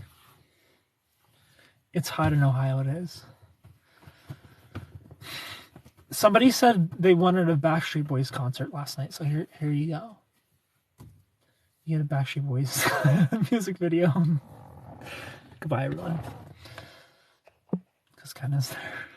It's hot in Ohio, it is. Somebody said they wanted a Backstreet Boys concert last night, so here you go. You get a Backstreet Boys music video. Goodbye, everyone. Because Ken is there.